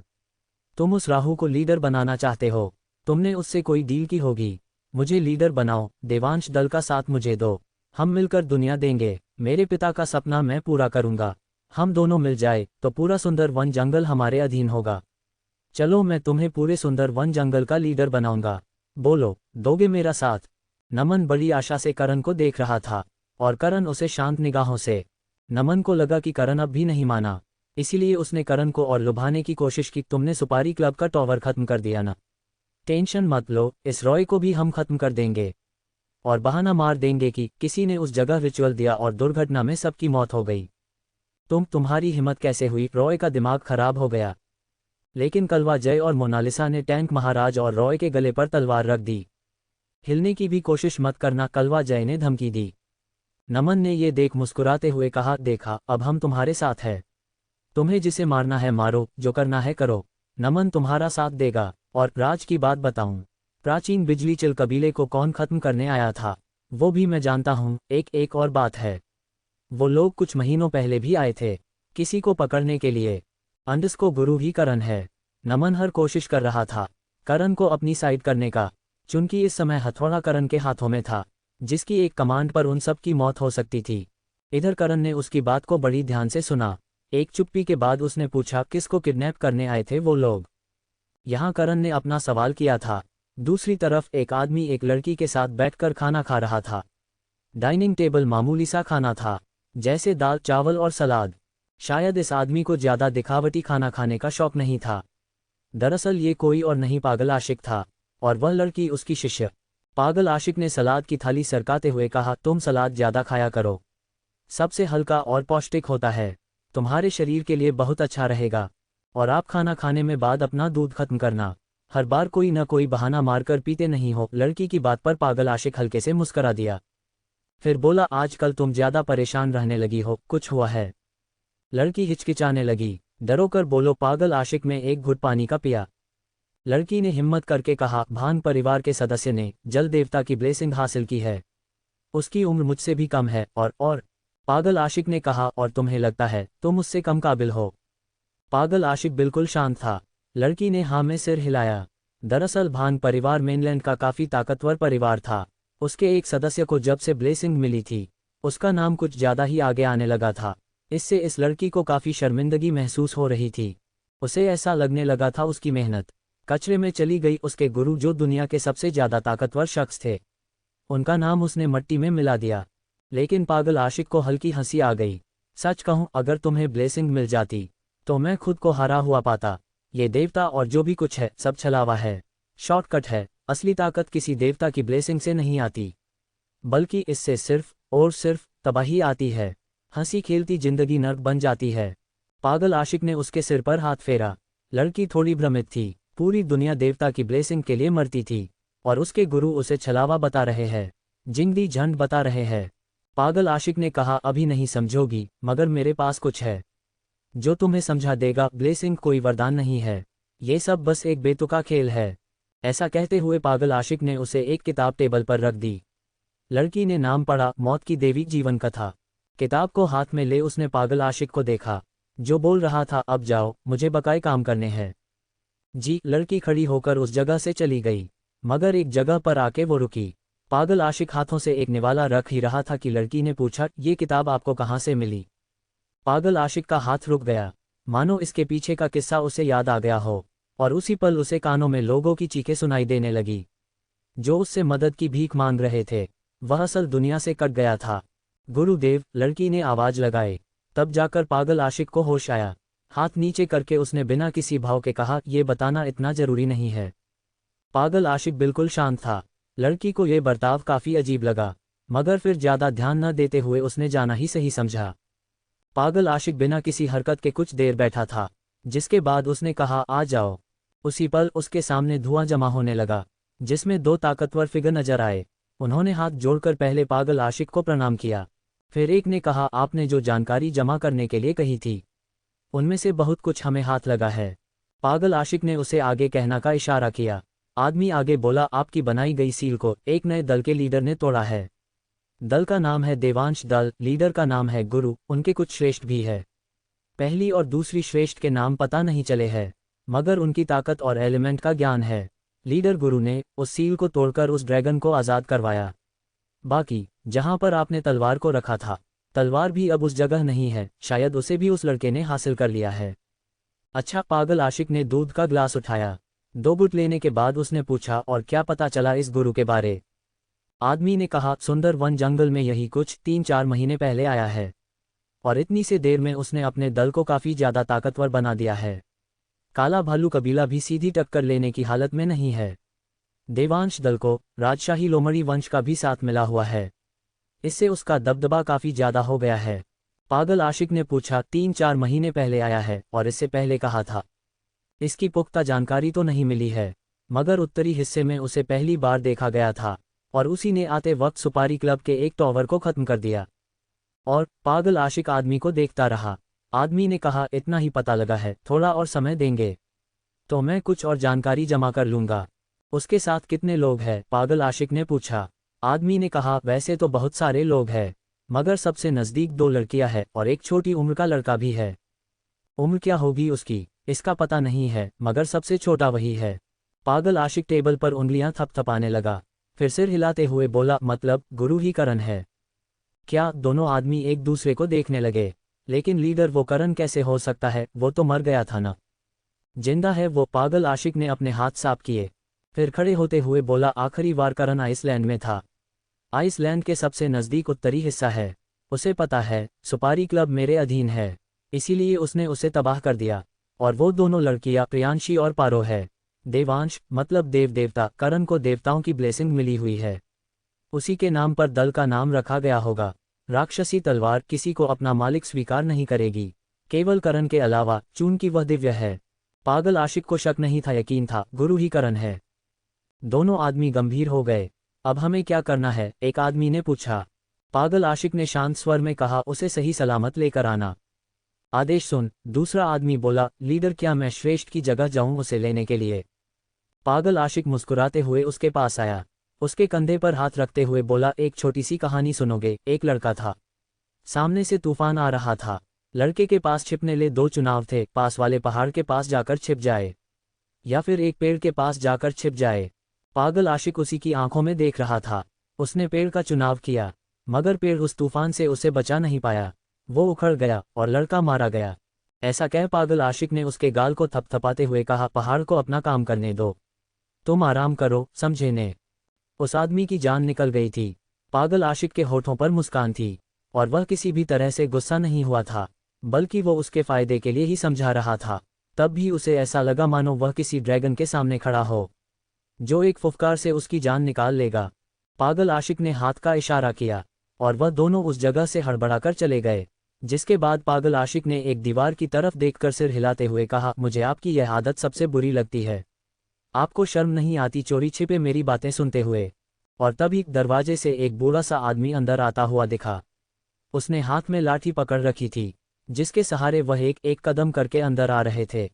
तुम उस राहु को लीडर बनाना चाहते हो। तुमने उससे कोई डील की होगी। मुझे लीडर बनाओ, देवांश दल का साथ मुझे दो, हम मिलकर दुनिया देंगे। मेरे पिता का सपना मैं पूरा करूंगा। हम दोनों मिल जाए तो पूरा सुंदर वन जंगल हमारे अधीन होगा। चलो, मैं तुम्हें पूरे सुंदर वन जंगल का लीडर बनाऊंगा। बोलो, दोगे मेरा साथ? नमन बड़ी आशा से करण को देख रहा था, और करण उसे शांत निगाहों से। नमन को लगा कि करण अब भी नहीं माना, इसीलिए उसने करण को और लुभाने की कोशिश की। तुमने सुपारी क्लब का टॉवर खत्म कर दिया ना? टेंशन मत लो, इस रॉय को भी हम खत्म कर देंगे, और बहाना मार देंगे कि किसी ने उस जगह रिचुअल दिया और दुर्घटना में सबकी मौत हो गई। तुम्हारी हिम्मत कैसे हुई? रॉय का दिमाग खराब हो गया। लेकिन कलवा जय और मोनालिसा ने टैंक महाराज और रॉय के गले पर तलवार रख दी। हिलने की भी कोशिश मत करना, कलवा जय ने धमकी दी। नमन ने ये देख मुस्कुराते हुए कहा, देखा, अब हम तुम्हारे साथ हैं। तुम्हें जिसे मारना है मारो, जो करना है करो। नमन तुम्हारा साथ देगा। और राज की बात बताऊं, प्राचीन बिजली चिल कबीले को कौन खत्म करने आया था, वो भी मैं जानता हूं। एक और बात है, वो लोग कुछ महीनों पहले भी आए थे, किसी को पकड़ने के लिए। अंडस को गुरु ही करण है। नमन हर कोशिश कर रहा था करण को अपनी साइड करने का, चूंकि इस समय हथौड़ा करण के हाथों में था, जिसकी एक कमांड पर उन सब की मौत हो सकती थी। इधर करण ने उसकी बात को बड़ी ध्यान से सुना। एक चुप्पी के बाद उसने पूछा, किसको किडनैप करने आए थे वो लोग? यहाँ करण ने अपना सवाल किया था। दूसरी तरफ एक आदमी एक लड़की के साथ बैठकर खाना खा रहा था। डाइनिंग टेबल मामूली सा खाना था, जैसे दाल चावल और सलाद। शायद इस आदमी को ज्यादा दिखावटी खाना खाने का शौक नहीं था। दरअसल ये कोई और नहीं, पागल आशिक था, और वह लड़की उसकी शिष्य। पागल आशिक ने सलाद की थाली सरकाते हुए कहा, तुम सलाद ज्यादा खाया करो, सबसे हल्का और पौष्टिक होता है, तुम्हारे शरीर के लिए बहुत अच्छा रहेगा। और आप खाना खाने में बाद अपना दूध खत्म करना, हर बार कोई न कोई बहाना मारकर पीते नहीं हो। लड़की की बात पर पागल आशिक हल्के से मुस्करा दिया, फिर बोला, आजकल तुम ज्यादा परेशान रहने लगी हो, कुछ हुआ है? लड़की हिचकिचाने लगी। डरो कर बोलो। पागल आशिक में एक घुट पानी का पिया। लड़की ने हिम्मत करके कहा, भान परिवार के सदस्य ने जल देवता की ब्लेसिंग हासिल की है, उसकी उम्र मुझसे भी कम है। और पागल आशिक ने कहा, और तुम्हें लगता है तुम उससे कम काबिल हो? पागल आशिक बिल्कुल शांत था। लड़की ने हाँ में सिर हिलाया। दरअसल भान परिवार मेनलैंड का काफी ताकतवर परिवार था। उसके एक सदस्य को जब से ब्लेसिंग मिली थी, उसका नाम कुछ ज्यादा ही आगे आने लगा था। इससे इस लड़की को काफी शर्मिंदगी महसूस हो रही थी। उसे ऐसा लगने लगा था उसकी मेहनत कचरे में चली गई। उसके गुरु, जो दुनिया के सबसे ज्यादा ताकतवर शख्स थे, उनका नाम उसने मिट्टी में मिला दिया। लेकिन पागल आशिक को हल्की हंसी आ गई। सच कहूं, अगर तुम्हें ब्लेसिंग मिल जाती तो मैं खुद को हारा हुआ पाता। ये देवता और जो भी कुछ है सब छलावा है, शॉर्टकट है। असली ताकत किसी देवता की ब्लेसिंग से नहीं आती, बल्कि इससे सिर्फ और सिर्फ तबाही आती है। हंसी खेलती जिंदगी नर्क बन जाती है। पागल आशिक ने उसके सिर पर हाथ फेरा। लड़की थोड़ी भ्रमित थी। पूरी दुनिया देवता की ब्लेसिंग के लिए मरती थी, और उसके गुरु उसे छलावा बता रहे हैं, जिंदगी झंड बता रहे हैं। पागल आशिक ने कहा, अभी नहीं समझोगी, मगर मेरे पास कुछ है जो तुम्हें समझा देगा। ब्लेसिंग कोई वरदान नहीं है, ये सब बस एक बेतुका खेल है। ऐसा कहते हुए पागल आशिक ने उसे एक किताब टेबल पर रख दी। लड़की ने नाम पढ़ा, मौत की देवी जीवन कथा। किताब को हाथ में ले उसने पागल आशिक को देखा, जो बोल रहा था, अब जाओ, मुझे बकाए काम करने हैं। जी। लड़की खड़ी होकर उस जगह से चली गई, मगर एक जगह पर आके वो रुकी। पागल आशिक हाथों से एक निवाला रख ही रहा था कि लड़की ने पूछा, ये किताब आपको कहाँ से मिली? पागल आशिक का हाथ रुक गया, मानो इसके पीछे का किस्सा उसे याद आ गया हो। और उसी पल उसे कानों में लोगों की चीखें सुनाई देने लगी, जो उससे मदद की भीख मांग रहे थे। वह असल दुनिया से कट गया था। गुरुदेव, लड़की ने आवाज लगाई। तब जाकर पागल आशिक को होश आया। हाथ नीचे करके उसने बिना किसी भाव के कहा, ये बताना इतना जरूरी नहीं है। पागल आशिक बिल्कुल शांत था। लड़की को ये बर्ताव काफी अजीब लगा, मगर फिर ज्यादा ध्यान न देते हुए उसने जाना ही सही समझा। पागल आशिक बिना किसी हरकत के कुछ देर बैठा था, जिसके बाद उसने कहा, आ जाओ। उसी पल उसके सामने धुआं जमा होने लगा, जिसमें दो ताकतवर फिगर नजर आए। उन्होंने हाथ जोड़कर पहले पागल आशिक को प्रणाम किया। फिर एक ने कहा, आपने जो जानकारी जमा करने के लिए कही थी, उनमें से बहुत कुछ हमें हाथ लगा है। पागल आशिक ने उसे आगे कहना का इशारा किया। आदमी आगे बोला, आपकी बनाई गई सील को एक नए दल के लीडर ने तोड़ा है। दल का नाम है देवांश दल, लीडर का नाम है गुरु, उनके कुछ श्रेष्ठ भी है। पहली और दूसरी श्रेष्ठ के नाम पता नहीं चले हैं, मगर उनकी ताकत और एलिमेंट का ज्ञान है। लीडर गुरु ने उस सील को तोड़कर उस ड्रैगन को आज़ाद करवाया। बाकी, जहां पर आपने तलवार को रखा था, तलवार भी अब उस जगह नहीं है। शायद उसे भी उस लड़के ने हासिल कर लिया है। अच्छा। पागल आशिक ने दूध का ग्लास उठाया। 2 घुट लेने के बाद उसने पूछा, और क्या पता चला इस गुरु के बारे? आदमी ने कहा, सुंदर वन जंगल में यही कुछ 3-4 महीने पहले आया है, और इतनी से देर में उसने अपने दल को काफी ज्यादा ताकतवर बना दिया है। काला भालू कबीला भी सीधी टक्कर लेने की हालत में नहीं है। देवांश दल को राजशाही लोमड़ी वंश का भी साथ मिला हुआ है, इससे उसका दबदबा काफी ज्यादा हो गया है। पागल आशिक ने पूछा, 3-4 महीने पहले आया है, और इससे पहले कहा था? इसकी पुख्ता जानकारी तो नहीं मिली है, मगर उत्तरी हिस्से में उसे पहली बार देखा गया था, और उसी ने आते वक्त सुपारी क्लब के एक टॉवर को खत्म कर दिया। और पागल आशिक आदमी को देखता रहा। आदमी ने कहा, इतना ही पता लगा है, थोड़ा और समय देंगे तो मैं कुछ और जानकारी जमा कर लूंगा। उसके साथ कितने लोग हैं? पागल आशिक ने पूछा। आदमी ने कहा, वैसे तो बहुत सारे लोग हैं, मगर सबसे नज़दीक 2 लड़कियां हैं और एक छोटी उम्र का लड़का भी है। उम्र क्या होगी उसकी, इसका पता नहीं है, मगर सबसे छोटा वही है। पागल आशिक टेबल पर उंगलियां थपथपाने लगा, फिर सिर हिलाते हुए बोला, मतलब गुरु ही करण है क्या? दोनों आदमी एक दूसरे को देखने लगे। लेकिन लीडर वो करण कैसे हो सकता है, वो तो मर गया था ना। जिंदा है वो। पागल आशिक ने अपने हाथ साफ किए, फिर खड़े होते हुए बोला, आखिरी बार करण आइसलैंड में था। आइसलैंड के सबसे नज़दीक उत्तरी हिस्सा है। उसे पता है, सुपारी क्लब मेरे अधीन है, इसीलिए उसने उसे तबाह कर दिया। और वो दोनों लड़कियां प्रियांशी और पारो है। देवांश मतलब देव देवता। करण को देवताओं की ब्लेसिंग मिली हुई है, उसी के नाम पर दल का नाम रखा गया होगा। राक्षसी तलवार किसी को अपना मालिक स्वीकार नहीं करेगी, केवल करण के अलावा। चून की वह दिव्य है। पागल आशिक को शक नहीं था, यकीन था, गुरु ही करण है। दोनों आदमी गंभीर हो गए। अब हमें क्या करना है? एक आदमी ने पूछा। पागल आशिक ने शांत स्वर में कहा, उसे सही सलामत लेकर आना। आदेश सुन। दूसरा आदमी बोला, लीडर क्या मैं श्रेष्ठ की जगह जाऊं उसे लेने के लिए? पागल आशिक मुस्कुराते हुए उसके पास आया, उसके कंधे पर हाथ रखते हुए बोला, एक छोटी सी कहानी सुनोगे? एक लड़का था, सामने से तूफान आ रहा था। लड़के के पास छिपने ले 2 चुनाव थे, पास वाले पहाड़ के पास जाकर छिप जाए या फिर एक पेड़ के पास जाकर छिप जाए। पागल आशिक उसी की आंखों में देख रहा था। उसने पेड़ का चुनाव किया, मगर पेड़ उस तूफान से उसे बचा नहीं पाया। वो उखड़ गया और लड़का मारा गया। ऐसा कह पागल आशिक ने उसके गाल को थपथपाते हुए कहा, पहाड़ को अपना काम करने दो, तुम आराम करो, समझे ने? उस आदमी की जान निकल गई थी। पागल आशिक के होठों पर मुस्कान थी, और वह किसी भी तरह से गुस्सा नहीं हुआ था, बल्कि वो उसके फायदे के लिए ही समझा रहा था। तब भी उसे ऐसा लगा मानो वह किसी ड्रैगन के सामने खड़ा हो, जो एक फुफकार से उसकी जान निकाल लेगा। पागल आशिक ने हाथ का इशारा किया, और वह दोनों उस जगह से हड़बड़ाकर चले गए। जिसके बाद पागल आशिक ने एक दीवार की तरफ देखकर सिर हिलाते हुए कहा, मुझे आपकी यह आदत सबसे बुरी लगती है। आपको शर्म नहीं आती चोरी छिपे मेरी बातें सुनते हुए? और तभी दरवाजे से एक बूढ़ा सा आदमी अंदर आता हुआ दिखा। उसने हाथ में लाठी पकड़ रखी थी, जिसके सहारे वह एक एक कदम करके अंदर आ रहे थे।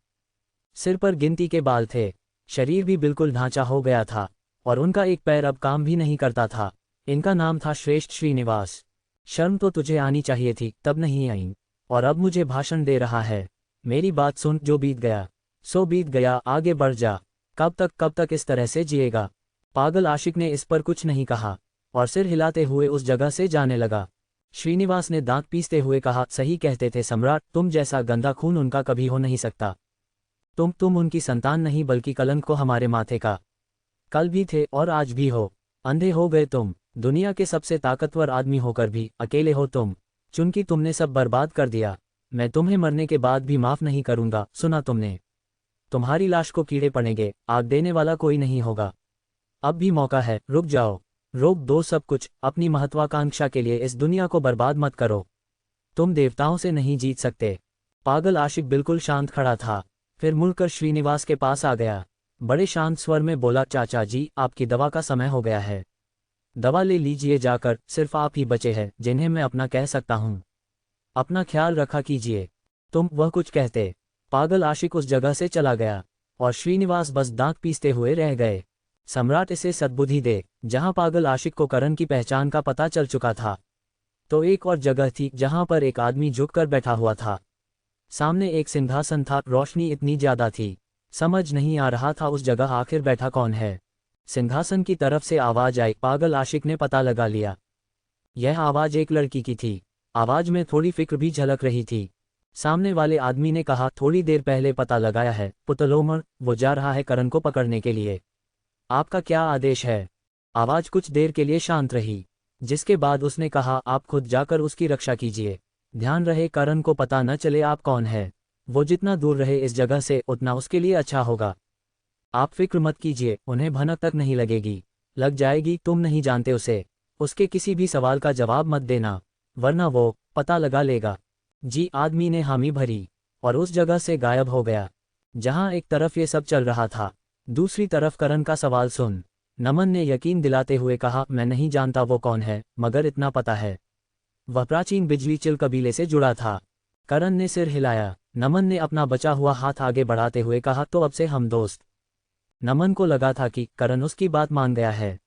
सिर पर गिनती के बाल थे, शरीर भी बिल्कुल ढांचा हो गया था, और उनका एक पैर अब काम भी नहीं करता था। इनका नाम था श्रेष्ठ श्रीनिवास। शर्म तो तुझे आनी चाहिए थी, तब नहीं आई, और अब मुझे भाषण दे रहा है। मेरी बात सुन, जो बीत गया सो बीत गया, आगे बढ़ जा। कब तक इस तरह से जिएगा? पागल आशिक ने इस पर कुछ नहीं कहा, और सिर हिलाते हुए उस जगह से जाने लगा। श्रीनिवास ने दांत पीसते हुए कहा, सही कहते थे सम्राट, तुम जैसा गंदा खून उनका कभी हो नहीं सकता। तुम उनकी संतान नहीं, बल्कि कलंक को हमारे माथे का। कल भी थे और आज भी हो। अंधे हो गए तुम, दुनिया के सबसे ताकतवर आदमी होकर भी अकेले हो तुम। चूंकि तुमने सब बर्बाद कर दिया, मैं तुम्हें मरने के बाद भी माफ नहीं करूंगा। सुना तुमने? तुम्हारी लाश को कीड़े पड़ेंगे, आग देने वाला कोई नहीं होगा। अब भी मौका है, रुक जाओ, रोक दो सब कुछ। अपनी महत्वाकांक्षा के लिए इस दुनिया को बर्बाद मत करो। तुम देवताओं से नहीं जीत सकते। पागल आशिक बिल्कुल शांत खड़ा था, फिर मुड़कर श्रीनिवास के पास आ गया। बड़े शांत स्वर में बोला, चाचा जी, आपकी दवा का समय हो गया है। दवा ले लीजिए जाकर, सिर्फ आप ही बचे हैं जिन्हें मैं अपना कह सकता हूँ। अपना ख्याल रखा कीजिए। वह कुछ कहते। पागल आशिक उस जगह से चला गया, और श्रीनिवास बस दांत पीसते हुए रह गए। सम्राट इसे सद्बुद्धि दे। जहां पागल आशिक को करण की पहचान का पता चल चुका था, तो एक और जगह थी जहां पर एक आदमी झुककर बैठा हुआ था। सामने एक सिंहासन था, रोशनी इतनी ज्यादा थी, समझ नहीं आ रहा था उस जगह आखिर बैठा कौन है। सिंहासन की तरफ से आवाज आई। पागल आशिक ने पता लगा लिया, यह आवाज एक लड़की की थी। आवाज में थोड़ी फिक्र भी झलक रही थी। सामने वाले आदमी ने कहा, थोड़ी देर पहले पता लगाया है पुतलोमर, वो जा रहा है करण को पकड़ने के लिए। आपका क्या आदेश है? आवाज कुछ देर के लिए शांत रही, जिसके बाद उसने कहा, आप खुद जाकर उसकी रक्षा कीजिए। ध्यान रहे करण को पता न चले आप कौन है। वो जितना दूर रहे इस जगह से, उतना उसके लिए अच्छा होगा। आप फिक्र मत कीजिए, उन्हें भनक तक नहीं लगेगी। लग जाएगी, तुम नहीं जानते उसे। उसके किसी भी सवाल का जवाब मत देना, वरना वो पता लगा लेगा। जी, आदमी ने हामी भरी और उस जगह से गायब हो गया। जहां एक तरफ ये सब चल रहा था, दूसरी तरफ करण का सवाल सुन नमन ने यकीन दिलाते हुए कहा, मैं नहीं जानता वो कौन है, मगर इतना पता है वह प्राचीन बिजली चिल कबीले से जुड़ा था। करण ने सिर हिलाया। नमन ने अपना बचा हुआ हाथ आगे बढ़ाते हुए कहा, तो अब से हम दोस्त। नमन को लगा था कि करण उसकी बात मान गया है,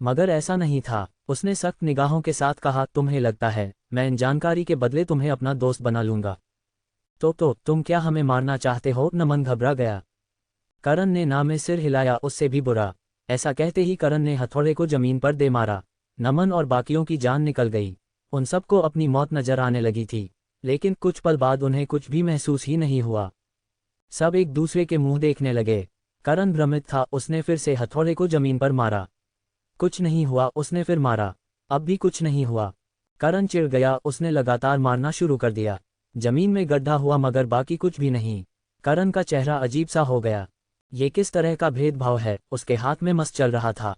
मगर ऐसा नहीं था। उसने सख्त निगाहों के साथ कहा, तुम्हें लगता है मैं इन जानकारी के बदले तुम्हें अपना दोस्त बना लूंगा? तो तुम क्या हमें मारना चाहते हो? नमन घबरा गया। करण ने ना में सिर हिलाया, उससे भी बुरा। ऐसा कहते ही करण ने हथौड़े को जमीन पर दे मारा। नमन और बाकियों की जान निकल गई। उन सबको अपनी मौत नजर आने लगी थी, लेकिन कुछ पल बाद उन्हें कुछ भी महसूस ही नहीं हुआ। सब एक दूसरे के मुंह देखने लगे। करण भ्रमित था। उसने फिर से हथौड़े को जमीन पर मारा। कुछ नहीं हुआ। उसने फिर मारा, अब भी कुछ नहीं हुआ। करण चिढ़ गया। उसने लगातार मारना शुरू कर दिया। जमीन में गड्ढा हुआ, मगर बाकी कुछ भी नहीं। करण का चेहरा अजीब सा हो गया। ये किस तरह का भेदभाव है? उसके हाथ में मस चल रहा था।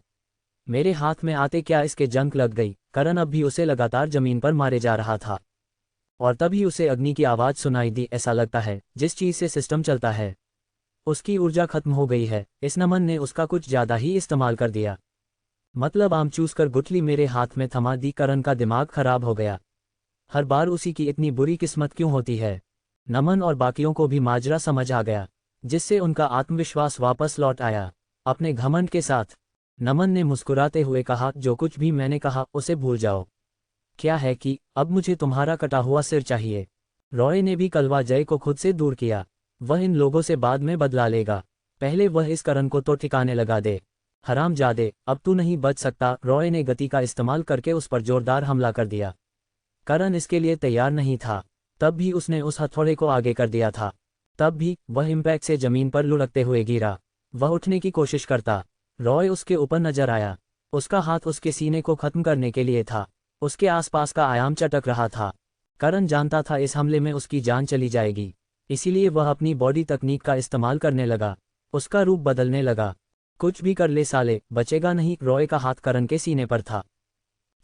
मेरे हाथ में आते क्या इसके जंक लग गई? करण अब भी उसे लगातार जमीन पर मारे जा रहा था, और तभी उसे अग्नि की आवाज सुनाई दी। ऐसा लगता है जिस चीज से सिस्टम चलता है उसकी ऊर्जा खत्म हो गई है। इस नमन ने उसका कुछ ज्यादा ही इस्तेमाल कर दिया। मतलब आम चूस कर गुठली मेरे हाथ में थमा दी। करण का दिमाग खराब हो गया। हर बार उसी की इतनी बुरी किस्मत क्यों होती है? नमन और बाकियों को भी माजरा समझ आ गया, जिससे उनका आत्मविश्वास वापस लौट आया, अपने घमंड के साथ। नमन ने मुस्कुराते हुए कहा, जो कुछ भी मैंने कहा उसे भूल जाओ। क्या है कि अब मुझे तुम्हारा कटा हुआ सिर चाहिए। रॉय ने भी कलवा जय को खुद से दूर किया। वह इन लोगों से बाद में बदला लेगा, पहले वह इस करण को तो ठिकाने लगा दे। हरामजादे, अब तू नहीं बच सकता। रॉय ने गति का इस्तेमाल करके उस पर जोरदार हमला कर दिया। करण इसके लिए तैयार नहीं था, तब भी उसने उस हथौड़े को आगे कर दिया था। तब भी वह इम्पैक्ट से जमीन पर लुढ़कते हुए गिरा। वह उठने की कोशिश करता। रॉय उसके ऊपर नजर आया। उसका हाथ उसके सीने को खत्म करने के लिए था। उसके आसपास का आयाम चटक रहा था। करण जानता था इस हमले में उसकी जान चली जाएगी, इसीलिए वह अपनी बॉडी तकनीक का इस्तेमाल करने लगा। उसका रूप बदलने लगा। कुछ भी कर ले साले, बचेगा नहीं। रॉय का हाथ करण के सीने पर था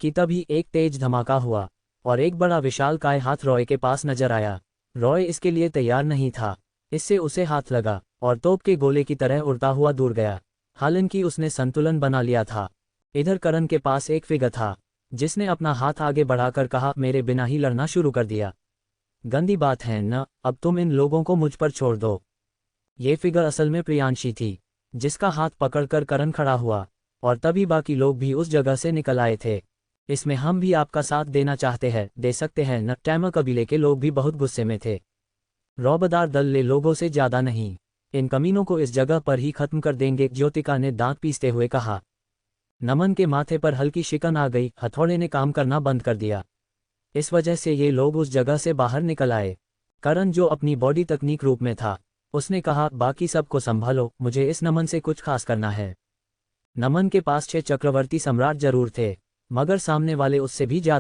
कि तभी एक तेज धमाका हुआ और एक बड़ा विशालकाय हाथ रॉय के पास नजर आया। रॉय इसके लिए तैयार नहीं था। इससे उसे हाथ लगा और तोप के गोले की तरह उड़ता हुआ दूर गया। हालांकि उसने संतुलन बना लिया था। इधर करण के पास एक फिगर था, जिसने अपना हाथ आगे बढ़ाकर कहा, मेरे बिना ही लड़ना शुरू कर दिया। गंदी बात है न, अब तुम इन लोगों को मुझ पर छोड़ दो। ये फिगर असल में प्रियांशी थी, जिसका हाथ पकड़कर करण खड़ा हुआ, और तभी बाकी लोग भी उस जगह से निकल आए थे। इसमें हम भी आपका साथ देना चाहते हैं, दे सकते हैं न? टैमर कबीले के लोग भी बहुत गुस्से में थे। रौबदार दल ले लोगों से ज्यादा नहीं, इन कमीनों को इस जगह पर ही खत्म कर देंगे, ज्योतिका ने दांत पीसते हुए कहा। नमन के माथे पर हल्की शिकन आ गई। हथौड़े ने काम करना बंद कर दिया। इस वजह से ये लोग उस जगह से बाहर निकल आए। करण, जो अपनी बॉडी तकनीक रूप में था, उसने कहा, बाकी सबको संभालो, मुझे इस नमन से कुछ खास करना है। नमन के पास 6 चक्रवर्ती सम्राट जरूर थे, मगर सामने वाले उससे भी ज्यादा